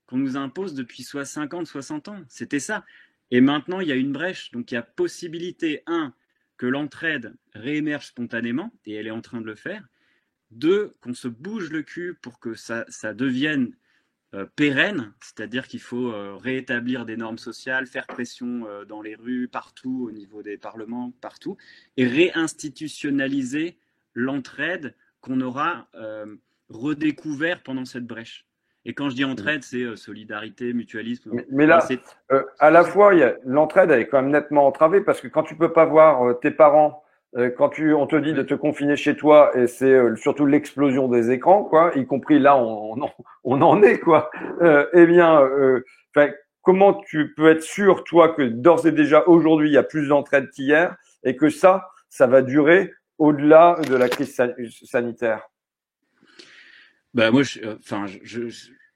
qu'on nous impose depuis 50, 60 ans. C'était ça. Et maintenant, il y a une brèche. Donc, il y a possibilité, que l'entraide réémerge spontanément, et elle est en train de le faire. 2, qu'on se bouge le cul pour que ça devienne pérenne, c'est-à-dire qu'il faut réétablir des normes sociales, faire pression dans les rues, partout, au niveau des parlements, partout, et réinstitutionnaliser l'entraide qu'on aura redécouvert pendant cette brèche. Et quand je dis entraide, c'est solidarité, mutualisme. Mais là, à la fois, l'entraide, elle est quand même nettement entravée parce que quand tu peux pas voir tes parents, quand on te dit de te confiner chez toi, et c'est surtout l'explosion des écrans, quoi, y compris là, on en est, quoi. Comment tu peux être sûr, toi, que d'ores et déjà aujourd'hui, il y a plus d'entraide qu'hier et que ça va durer au-delà de la crise sanitaire? Bah moi, je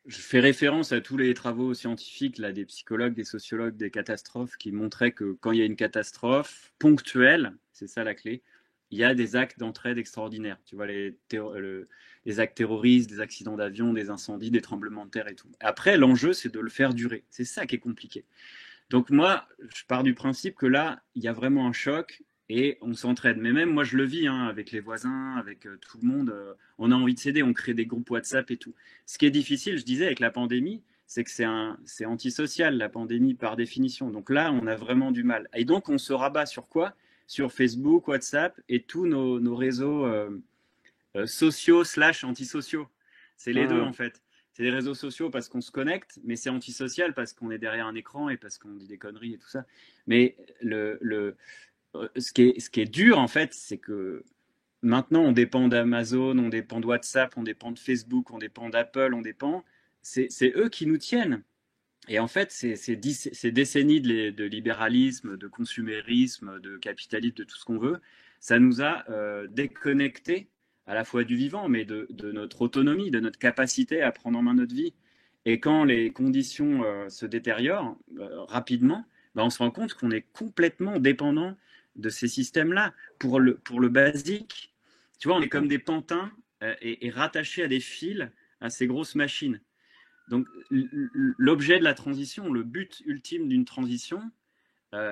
fais référence à tous les travaux scientifiques là, des psychologues, des sociologues, des catastrophes qui montraient que quand il y a une catastrophe ponctuelle, c'est ça la clé, il y a des actes d'entraide extraordinaires. Tu vois, les actes terroristes, des accidents d'avion, des incendies, des tremblements de terre et tout. Après, l'enjeu, c'est de le faire durer. C'est ça qui est compliqué. Donc moi, je pars du principe que là, il y a vraiment un choc et on s'entraide. Mais même moi, je le vis avec les voisins, avec tout le monde. On a envie de s'aider, on crée des groupes WhatsApp et tout. Ce qui est difficile, je disais, avec la pandémie, c'est que c'est antisocial, la pandémie, par définition. Donc là, on a vraiment du mal. Et donc, on se rabat sur quoi? Sur Facebook, WhatsApp et tous nos réseaux sociaux / antisociaux. C'est les deux, en fait. C'est des réseaux sociaux parce qu'on se connecte, mais c'est antisocial parce qu'on est derrière un écran et parce qu'on dit des conneries et tout ça. Mais ce qui est dur, en fait, c'est que maintenant, on dépend d'Amazon, on dépend de WhatsApp, on dépend de Facebook, on dépend d'Apple, c'est eux qui nous tiennent. Et en fait, ces décennies de libéralisme, de consumérisme, de capitalisme, de tout ce qu'on veut, ça nous a déconnectés à la fois du vivant, mais de notre autonomie, de notre capacité à prendre en main notre vie. Et quand les conditions se détériorent rapidement, ben, on se rend compte qu'on est complètement dépendant de ces systèmes-là. Pour le basique, tu vois, on est comme des pantins et rattachés à des fils à ces grosses machines. Donc, l'objet de la transition, le but ultime d'une transition,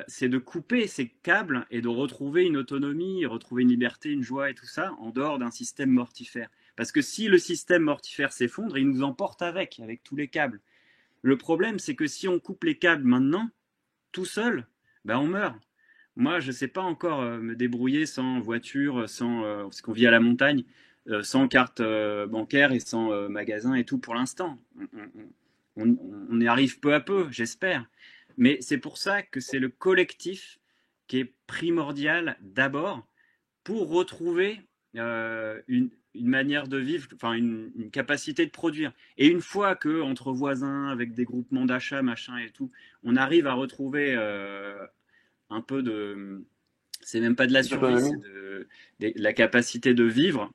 c'est de couper ces câbles et de retrouver une autonomie, retrouver une liberté, une joie et tout ça en dehors d'un système mortifère. Parce que si le système mortifère s'effondre, il nous emporte avec tous les câbles. Le problème, c'est que si on coupe les câbles maintenant, tout seul, ben on meurt. Moi, je ne sais pas encore me débrouiller sans voiture, parce qu'on vit à la montagne, sans carte bancaire et sans magasin et tout pour l'instant. On y arrive peu à peu, j'espère. Mais c'est pour ça que c'est le collectif qui est primordial d'abord pour retrouver une manière de vivre, enfin une capacité de produire. Et une fois que entre voisins, avec des groupements d'achat, machin et tout, on arrive à retrouver un peu de, c'est même pas de la survie, c'est de la capacité de vivre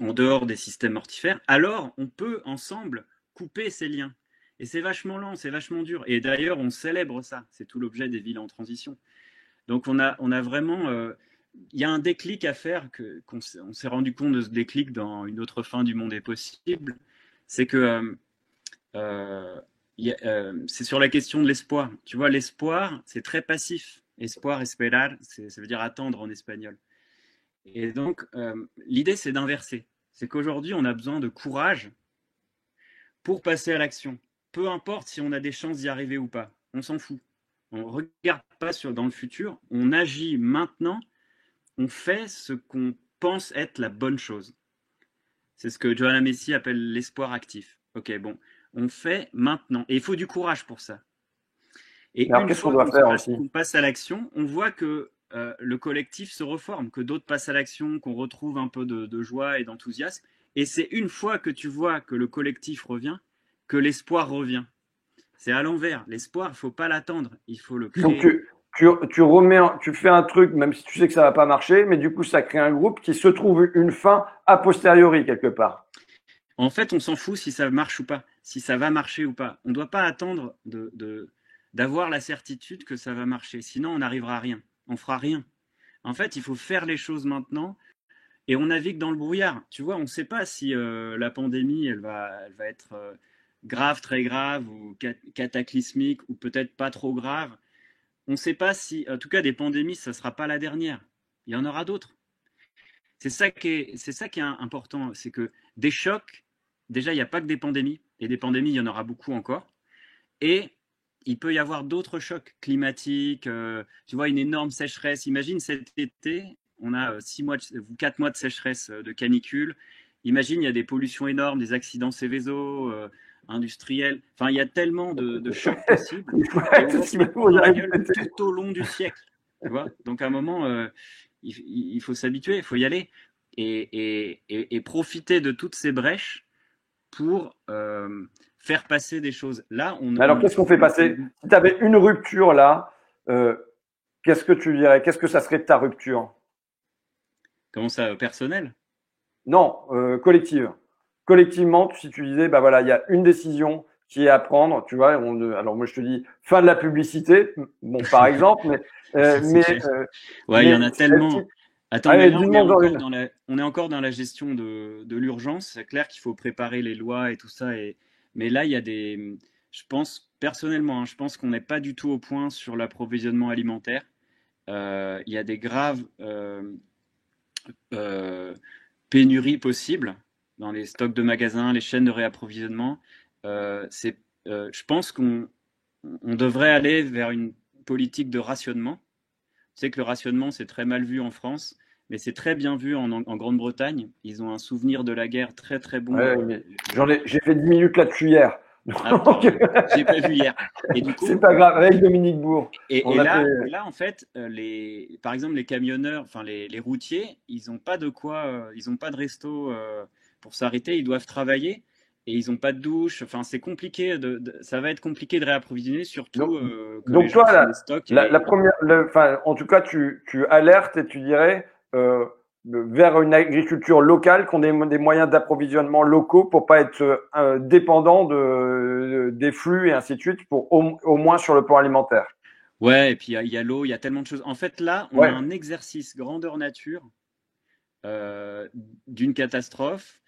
en dehors des systèmes mortifères, alors on peut ensemble couper ces liens. Et c'est vachement lent, c'est vachement dur. Et d'ailleurs, on célèbre ça. C'est tout l'objet des villes en transition. Donc on a vraiment... il y a un déclic à faire, on s'est rendu compte de ce déclic dans Une autre fin du monde est possible. C'est que c'est sur la question de l'espoir. Tu vois, l'espoir, c'est très passif. Espoir, esperar, ça veut dire attendre en espagnol. Et donc, l'idée, c'est d'inverser. C'est qu'aujourd'hui, on a besoin de courage pour passer à l'action. Peu importe si on a des chances d'y arriver ou pas. On s'en fout. On ne regarde pas dans le futur. On agit maintenant. On fait ce qu'on pense être la bonne chose. C'est ce que Johanna Messi appelle l'espoir actif. Ok, bon. On fait maintenant. Et il faut du courage pour ça. Et alors, qu'est-ce qu'on doit faire aussi ? On passe à l'action, on voit que le collectif se reforme, que d'autres passent à l'action, qu'on retrouve un peu de joie et d'enthousiasme. Et c'est une fois que tu vois que le collectif revient, que l'espoir revient. C'est à l'envers. L'espoir, il ne faut pas l'attendre, il faut le créer. Donc tu fais un truc, même si tu sais que ça ne va pas marcher, mais du coup, ça crée un groupe qui se trouve une fin a posteriori quelque part. En fait, on s'en fout si ça marche ou pas, si ça va marcher ou pas. On ne doit pas attendre d'avoir la certitude que ça va marcher. Sinon, on n'arrivera à rien. On fera rien. En fait, il faut faire les choses maintenant et on navigue dans le brouillard. Tu vois, on ne sait pas si la pandémie, elle va être grave, très grave ou cataclysmique ou peut-être pas trop grave. On ne sait pas si, en tout cas, des pandémies, ça ne sera pas la dernière. Il y en aura d'autres. C'est ça qui est important. C'est que des chocs, déjà, il n'y a pas que des pandémies. Et des pandémies, il y en aura beaucoup encore. Et il peut y avoir d'autres chocs climatiques. Tu vois, une énorme sécheresse. Imagine cet été, on a 4 mois de sécheresse, de canicule. Imagine, il y a des pollutions énormes, des accidents Céveso, industriels. Enfin, il y a tellement de chocs possibles. Tout au long du siècle. Tu vois. Donc, à un moment, il faut s'habituer, il faut y aller. Et profiter de toutes ces brèches pour faire passer des choses. Là, alors, qu'est-ce qu'on fait passer ? Si tu avais une rupture là, qu'est-ce que tu dirais ? Qu'est-ce que ça serait de ta rupture ? Comment ça, personnel ? Non, collective. Collectivement, si tu disais, bah voilà, il y a une décision qui est à prendre, tu vois. Alors moi, je te dis fin de la publicité, bon, par exemple, ouais, il y en a tellement. Attends, allez, là, on est encore dans la gestion de l'urgence. C'est clair qu'il faut préparer les lois et tout ça. Mais là, il y a je pense, personnellement, je pense qu'on n'est pas du tout au point sur l'approvisionnement alimentaire. Il y a des graves pénuries possibles dans les stocks de magasins, les chaînes de réapprovisionnement. Je pense qu'on devrait aller vers une politique de rationnement. Tu sais que le rationnement, c'est très mal vu en France, mais c'est très bien vu en Grande-Bretagne. Ils ont un souvenir de la guerre très très bon. Ouais, j'ai fait 10 minutes là-dessus hier. J'ai pas vu hier. Et du coup, c'est pas grave, avec Dominique Bourg. Et là, en fait, par exemple, les camionneurs, enfin les routiers, ils n'ont pas de quoi, ils n'ont pas de resto pour s'arrêter. Ils doivent travailler et ils n'ont pas de douche. Enfin, c'est compliqué. Ça va être compliqué de réapprovisionner, surtout que donc les gens toi, la première, en tout cas, tu alertes et tu dirais vers une agriculture locale, qu'on ait des moyens d'approvisionnement locaux pour pas être dépendant des flux et ainsi de suite, pour au moins sur le plan alimentaire. Ouais, et puis il y a l'eau, il y a tellement de choses. En fait, là, on a un exercice grandeur nature d'une catastrophe.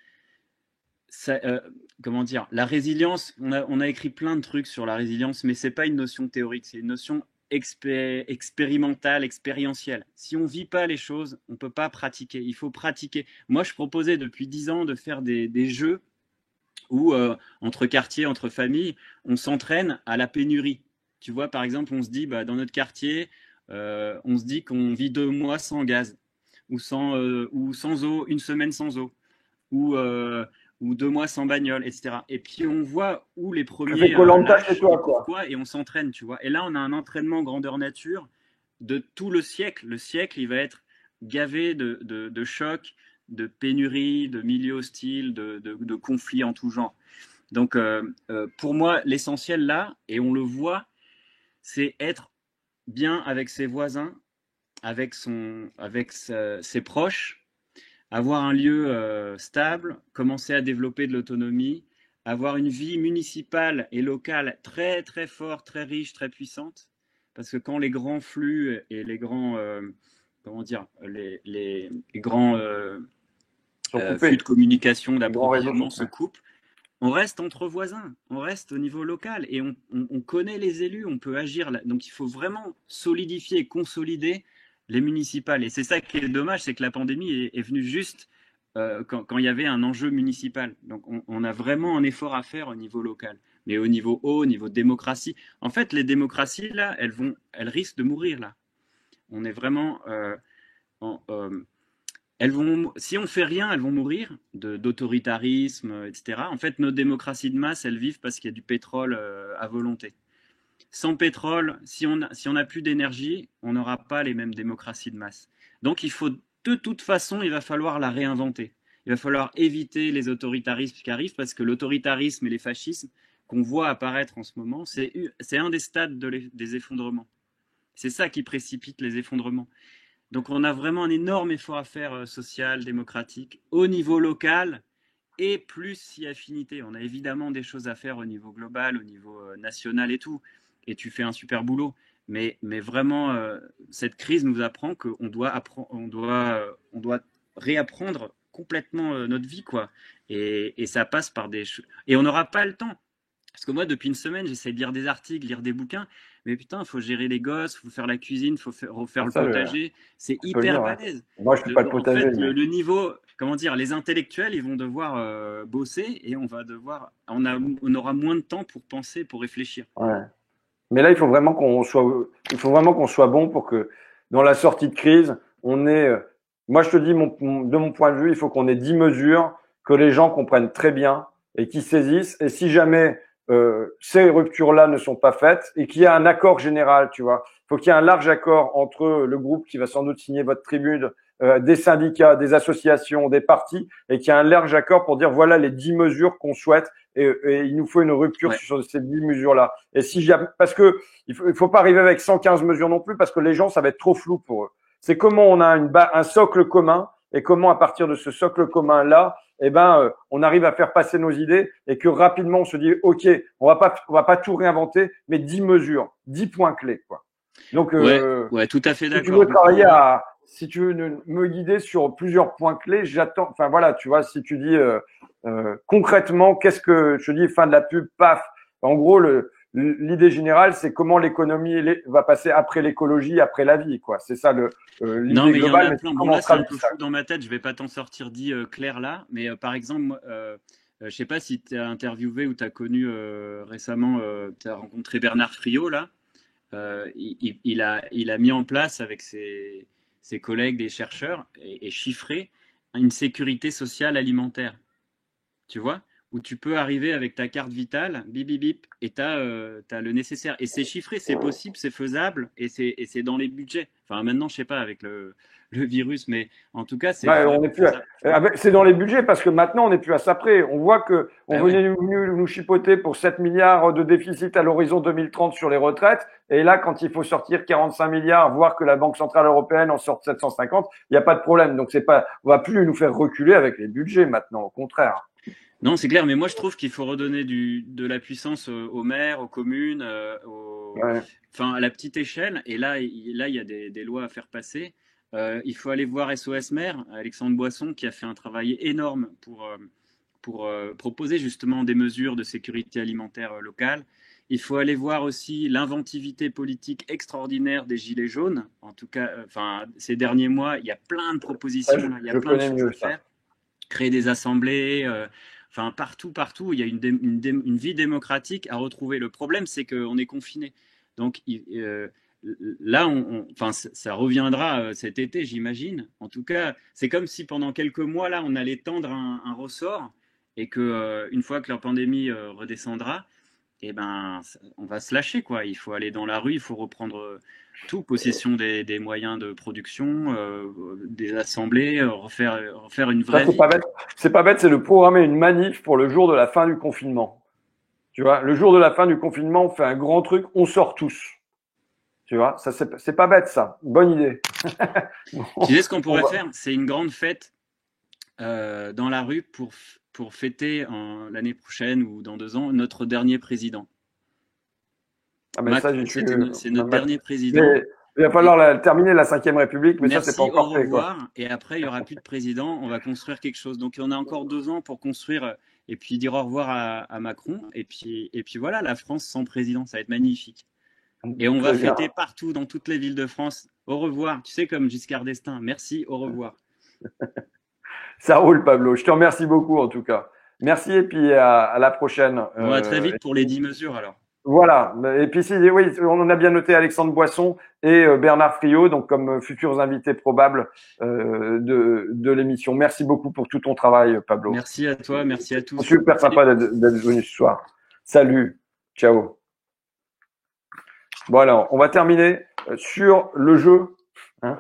Ça, comment dire, la résilience, on a écrit plein de trucs sur la résilience, mais c'est pas une notion théorique, c'est une notion expérimentale, expérientielle. Si on vit pas les choses, on peut pas pratiquer. Il faut pratiquer. Moi, je proposais depuis 10 ans de faire des jeux où, entre quartiers, entre familles, on s'entraîne à la pénurie. Tu vois, par exemple, on se dit, dans notre quartier, on se dit qu'on vit 2 mois sans gaz, ou sans eau, une semaine sans eau, ou 2 mois sans bagnole, etc. Et puis on voit où les premiers lâchent, pourquoi, et on s'entraîne, tu vois. Et là, on a un entraînement grandeur nature de tout le siècle. Le siècle, il va être gavé de chocs, de pénuries, de milieux hostiles, de conflits en tout genre. Donc, pour moi, l'essentiel là, et on le voit, c'est être bien avec ses voisins, avec ses proches, avoir un lieu stable, commencer à développer de l'autonomie, avoir une vie municipale et locale très très forte, très riche, très puissante. Parce que quand les grands flux et les grands, comment dire, les grands flux de communication, d'approvisionnement se coupent, on reste entre voisins, on reste au niveau local et on connaît les élus, on peut agir là. Donc il faut vraiment solidifier et consolider les municipales. Et c'est ça qui est dommage, c'est que la pandémie est venue juste quand il y avait un enjeu municipal. Donc on a vraiment un effort à faire au niveau local. Mais au niveau haut, au niveau démocratie, en fait, les démocraties, là, elles risquent de mourir, là. On est vraiment... si on fait rien, elles vont mourir d'autoritarisme, etc. En fait, nos démocraties de masse, elles vivent parce qu'il y a du pétrole à volonté. Sans pétrole, si on n'a plus d'énergie, on n'aura pas les mêmes démocraties de masse. Donc, de toute façon, il va falloir la réinventer. Il va falloir éviter les autoritarismes qui arrivent parce que l'autoritarisme et les fascismes qu'on voit apparaître en ce moment, c'est un des stades des effondrements. C'est ça qui précipite les effondrements. Donc, on a vraiment un énorme effort à faire social, démocratique, au niveau local et plus si affinité. On a évidemment des choses à faire au niveau global, au niveau national et tout. Et tu fais un super boulot. Mais vraiment, cette crise nous apprend qu'on doit réapprendre complètement notre vie, quoi. Et ça passe par des choses. Et on n'aura pas le temps. Parce que moi, depuis une semaine, j'essaie de lire des articles, lire des bouquins. Mais putain, il faut gérer les gosses, il faut faire la cuisine, il faut refaire le potager. C'est hyper balèze. Moi, je ne fais pas le potager. En fait, le niveau, comment dire, les intellectuels, ils vont devoir bosser et on aura moins de temps pour penser, pour réfléchir. Ouais. Mais là, il faut vraiment qu'on soit bon pour que dans la sortie de crise, on ait. Moi, je te dis, de mon point de vue, il faut qu'on ait 10 mesures que les gens comprennent très bien et qui saisissent. Et si jamais ces ruptures-là ne sont pas faites et qu'il y a un accord général, tu vois, il faut qu'il y ait un large accord entre le groupe qui va sans doute signer votre tribune, des syndicats, des associations, des partis, et qu'il y ait un large accord pour dire voilà les 10 mesures qu'on souhaite. Et il nous faut une rupture sur ces 10 mesures-là. Et parce que il faut pas arriver avec 115 mesures non plus, parce que les gens, ça va être trop flou pour eux. C'est comment on a un socle commun et comment à partir de ce socle commun-là, on arrive à faire passer nos idées et que rapidement on se dit ok, on va pas tout réinventer, mais 10 mesures, 10 points clés, quoi. Donc ouais, tout à fait d'accord. Si tu veux me guider sur plusieurs points clés, j'attends. Enfin voilà, tu vois, si tu dis concrètement, qu'est-ce que je dis, fin de la pub, paf. En gros, l'idée générale, c'est comment l'économie va passer après l'écologie, après la vie, quoi. C'est ça l'idée non, mais globale. Il y en a plein. Bon, là, c'est un peu flou dans ma tête. Je vais pas t'en sortir dit clair là, mais par exemple, je sais pas si tu as interviewé ou tu as connu récemment, tu as rencontré Bernard Friot là. Il a mis en place avec ses collègues, des chercheurs, et chiffré une sécurité sociale alimentaire. Tu vois, où tu peux arriver avec ta carte vitale, bip bip bip, et tu as, le nécessaire. Et c'est chiffré, c'est possible, c'est faisable, et c'est dans les budgets. Enfin, maintenant, je sais pas avec le virus, mais en tout cas, c'est Ouais, on est plus c'est dans les budgets parce que maintenant on n'est plus à ça près. On voit que on venait nous chipoter pour 7 milliards de déficit à l'horizon 2030 sur les retraites. Et là, quand il faut sortir 45 milliards, voire que la Banque Centrale Européenne en sorte 750, il n'y a pas de problème. Donc c'est pas, on va plus nous faire reculer avec les budgets maintenant, au contraire. Non, c'est clair, mais moi je trouve qu'il faut redonner de la puissance aux maires, aux communes, enfin à la petite échelle. Et là, il y a des lois à faire passer. Il faut aller voir SOS Maire, Alexandre Boisson, qui a fait un travail énorme pour proposer justement des mesures de sécurité alimentaire locale. Il faut aller voir aussi l'inventivité politique extraordinaire des Gilets jaunes. En tout cas, ces derniers mois, il y a plein de propositions, il y a plein de choses à faire. Créer des assemblées, partout, il y a une vie démocratique à retrouver. Le problème, c'est qu'on est confiné. Donc, là, ça reviendra cet été, j'imagine. En tout cas, c'est comme si pendant quelques mois, là, on allait tendre un ressort et que une fois que la pandémie redescendra, on va se lâcher, quoi. Il faut aller dans la rue, il faut reprendre tout, possession des moyens de production, des assemblées, refaire une vraie vie. C'est pas bête, c'est de programmer une manif pour le jour de la fin du confinement. Tu vois, le jour de la fin du confinement, on fait un grand truc, on sort tous. Tu vois, ça c'est pas bête, ça. Bonne idée. Tu sais ce qu'on pourrait faire? C'est une grande fête dans la rue pour fêter l'année prochaine ou dans 2 ans notre dernier président. Ah ben ça, c'est notre dernier président. Il va falloir terminer la 5e République, mais merci, ça, c'est pas encore fait. Au revoir. Et après, il n'y aura plus de président. On va construire quelque chose. Donc, on a encore 2 ans pour construire et puis dire au revoir à Macron. Et puis voilà, la France sans président, ça va être magnifique. Et on va fêter partout, dans toutes les villes de France. Au revoir. Tu sais, comme Giscard d'Estaing. Merci, au revoir. Ça roule, Pablo. Je te remercie beaucoup, en tout cas. Merci et puis à la prochaine. On va très vite pour les 10 mesures, alors. Voilà. Et puis oui, on a bien noté Alexandre Boisson et Bernard Friot, donc comme futurs invités probables de l'émission. Merci beaucoup pour tout ton travail, Pablo. Merci à toi, merci à tous. Super sympa d'être venu ce soir. Salut, ciao. Bon alors, on va terminer sur le jeu. Hein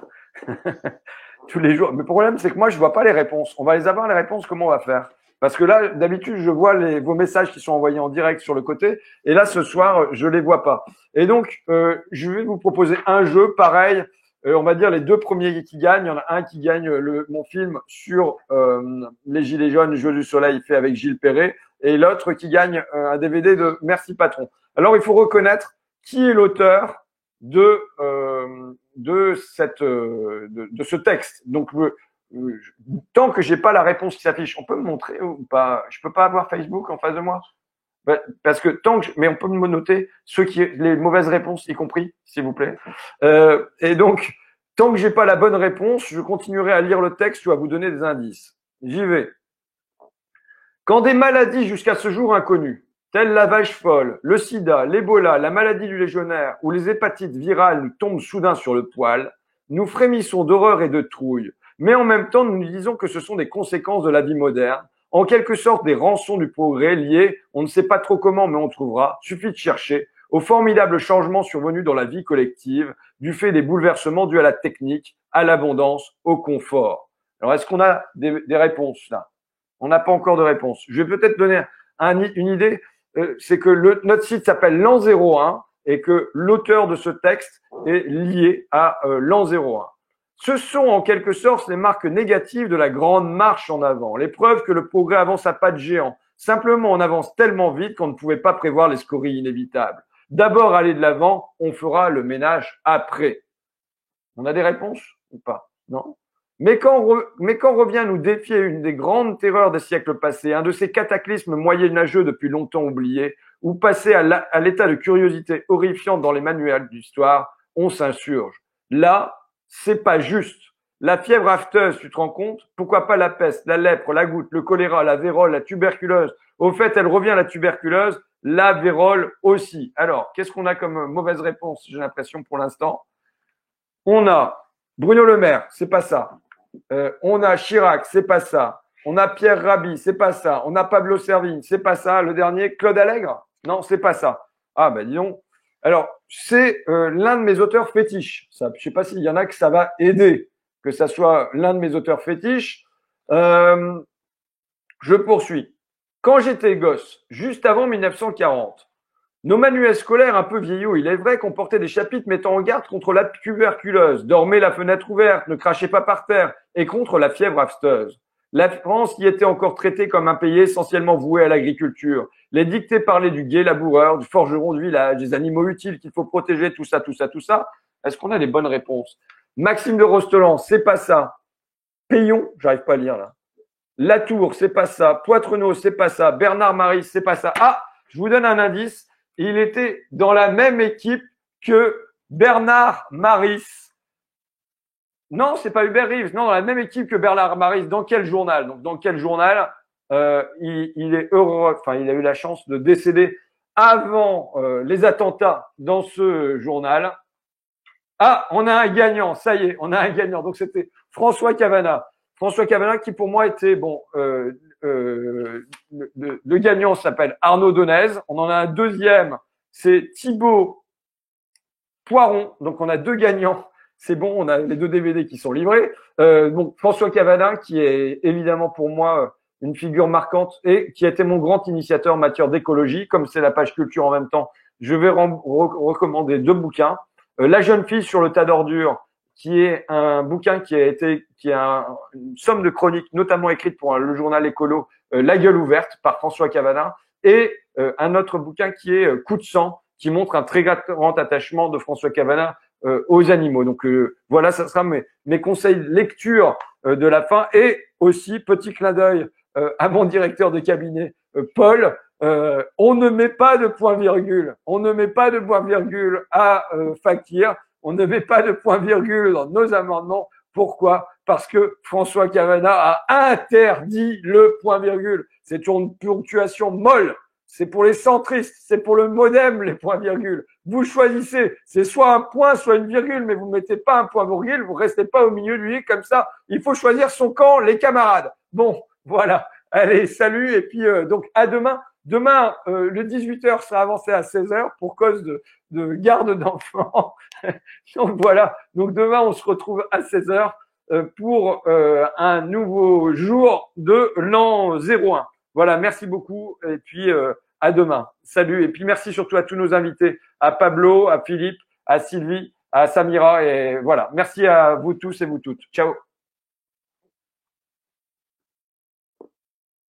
tous les jours. Mais le problème, c'est que moi, je vois pas les réponses. On va les avoir, les réponses, comment on va faire? Parce que là, d'habitude, je vois vos messages qui sont envoyés en direct sur le côté. Et là, ce soir, je les vois pas. Et donc, je vais vous proposer un jeu pareil. On va dire les 2 premiers qui gagnent. Il y en a un qui gagne mon film sur les Gilets jaunes, Jeux du soleil fait avec Gilles Perret. Et l'autre qui gagne un DVD de Merci Patron. Alors, il faut reconnaître qui est l'auteur de ce texte. Donc, tant que j'ai pas la réponse qui s'affiche, on peut me montrer ou pas? Je peux pas avoir Facebook en face de moi? Parce que mais on peut me noter les mauvaises réponses, y compris, s'il vous plaît. Et donc, tant que j'ai pas la bonne réponse, je continuerai à lire le texte ou à vous donner des indices. J'y vais. Quand des maladies jusqu'à ce jour inconnues, telles la vache folle, le sida, l'Ebola, la maladie du légionnaire ou les hépatites virales nous tombent soudain sur le poil, nous frémissons d'horreur et de trouille. Mais en même temps, nous nous disons que ce sont des conséquences de la vie moderne, en quelque sorte des rançons du progrès liées, on ne sait pas trop comment, mais on trouvera, suffit de chercher, aux formidables changements survenus dans la vie collective, du fait des bouleversements dus à la technique, à l'abondance, au confort. Alors, est-ce qu'on a des réponses là? On n'a pas encore de réponse. Je vais peut-être donner une idée, c'est que notre site s'appelle l'an 01 et que l'auteur de ce texte est lié à l'an 01. Ce sont en quelque sorte les marques négatives de la grande marche en avant, les preuves que le progrès avance à pas de géant. Simplement, on avance tellement vite qu'on ne pouvait pas prévoir les scories inévitables. D'abord, aller de l'avant, on fera le ménage après. On a des réponses ou pas? Non? Mais quand revient nous défier une des grandes terreurs des siècles passés, un de ces cataclysmes moyenâgeux depuis longtemps oubliés, ou passé à l'état de curiosité horrifiante dans les manuels d'histoire, on s'insurge. Là, c'est pas juste. La fièvre afteuse, tu te rends compte? Pourquoi pas la peste, la lèpre, la goutte, le choléra, la vérole, la tuberculose? Au fait, elle revient la tuberculose, la vérole aussi. Alors, qu'est-ce qu'on a comme mauvaise réponse, j'ai l'impression pour l'instant? On a Bruno Le Maire, c'est pas ça. On a Chirac, c'est pas ça. On a Pierre Rabhi, c'est pas ça. On a Pablo Servigne, c'est pas ça. Le dernier, Claude Allègre? Non, c'est pas ça. Ah, ben dis donc. Alors, c'est l'un de mes auteurs fétiches. Ça, je sais pas s'il y en a que ça va aider, que ça soit l'un de mes auteurs fétiches. Je poursuis. Quand j'étais gosse, juste avant 1940, nos manuels scolaires un peu vieillots, il est vrai, comportaient des chapitres mettant en garde contre la tuberculose, dormez la fenêtre ouverte, ne crachez pas par terre, et contre la fièvre afteuse. La France y était encore traitée comme un pays essentiellement voué à l'agriculture. Les dictées parlaient du gai laboureur, du forgeron du village, des animaux utiles qu'il faut protéger, tout ça, tout ça, tout ça. Est-ce qu'on a les bonnes réponses? Maxime de Rostelan, c'est pas ça. Payon, j'arrive pas à lire là. Latour, c'est pas ça. Poitrenaud, c'est pas ça. Bernard Maris, c'est pas ça. Ah, je vous donne un indice. Il était dans la même équipe que Bernard Maris. Non, c'est pas Hubert Reeves. Non, dans la même équipe que Bernard Maris. Dans quel journal? Donc, dans quel journal il est heureux. Enfin, il a eu la chance de décéder avant les attentats dans ce journal. Ah, on a un gagnant. Ça y est, on a un gagnant. Donc, c'était François Cavana. François Cavana qui pour moi était bon. Le gagnant s'appelle Arnaud Donez. On en a un deuxième, c'est Thibaut Poiron. Donc on a deux gagnants. C'est bon, on a les deux DVD qui sont livrés. Donc François Cavana qui est évidemment pour moi une figure marquante et qui a été mon grand initiateur en matière d'écologie. Comme c'est la page culture en même temps, je vais recommander deux bouquins. La jeune fille sur le tas d'ordures, qui est un bouquin qui est une somme de chroniques, notamment écrite pour le journal écolo La Gueule ouverte par François Cavana, et un autre bouquin qui est Coup de sang, qui montre un très grand attachement de François Cavana aux animaux. Donc voilà, ça sera mes conseils de lecture de la fin, et aussi petit clin d'œil à mon directeur de cabinet Paul. On ne met pas de point-virgule. On ne met pas de point-virgule à Fakir. On ne met pas de point-virgule dans nos amendements. Pourquoi? Parce que François Cavana a interdit le point-virgule. C'est une ponctuation molle. C'est pour les centristes. C'est pour le modem, les points-virgules. Vous choisissez. C'est soit un point, soit une virgule, mais vous ne mettez pas un point-virgule. Vous restez pas au milieu du lit comme ça. Il faut choisir son camp, les camarades. Bon, voilà. Allez, salut. Et puis, donc, à demain. Demain, le 18h sera avancé à 16h pour cause de garde d'enfants. Donc voilà. Donc demain, on se retrouve à 16h pour un nouveau jour de l'an 01. Voilà, merci beaucoup. Et puis à demain. Salut. Et puis merci surtout à tous nos invités, à Pablo, à Philippe, à Sylvie, à Samira. Et voilà. Merci à vous tous et vous toutes. Ciao.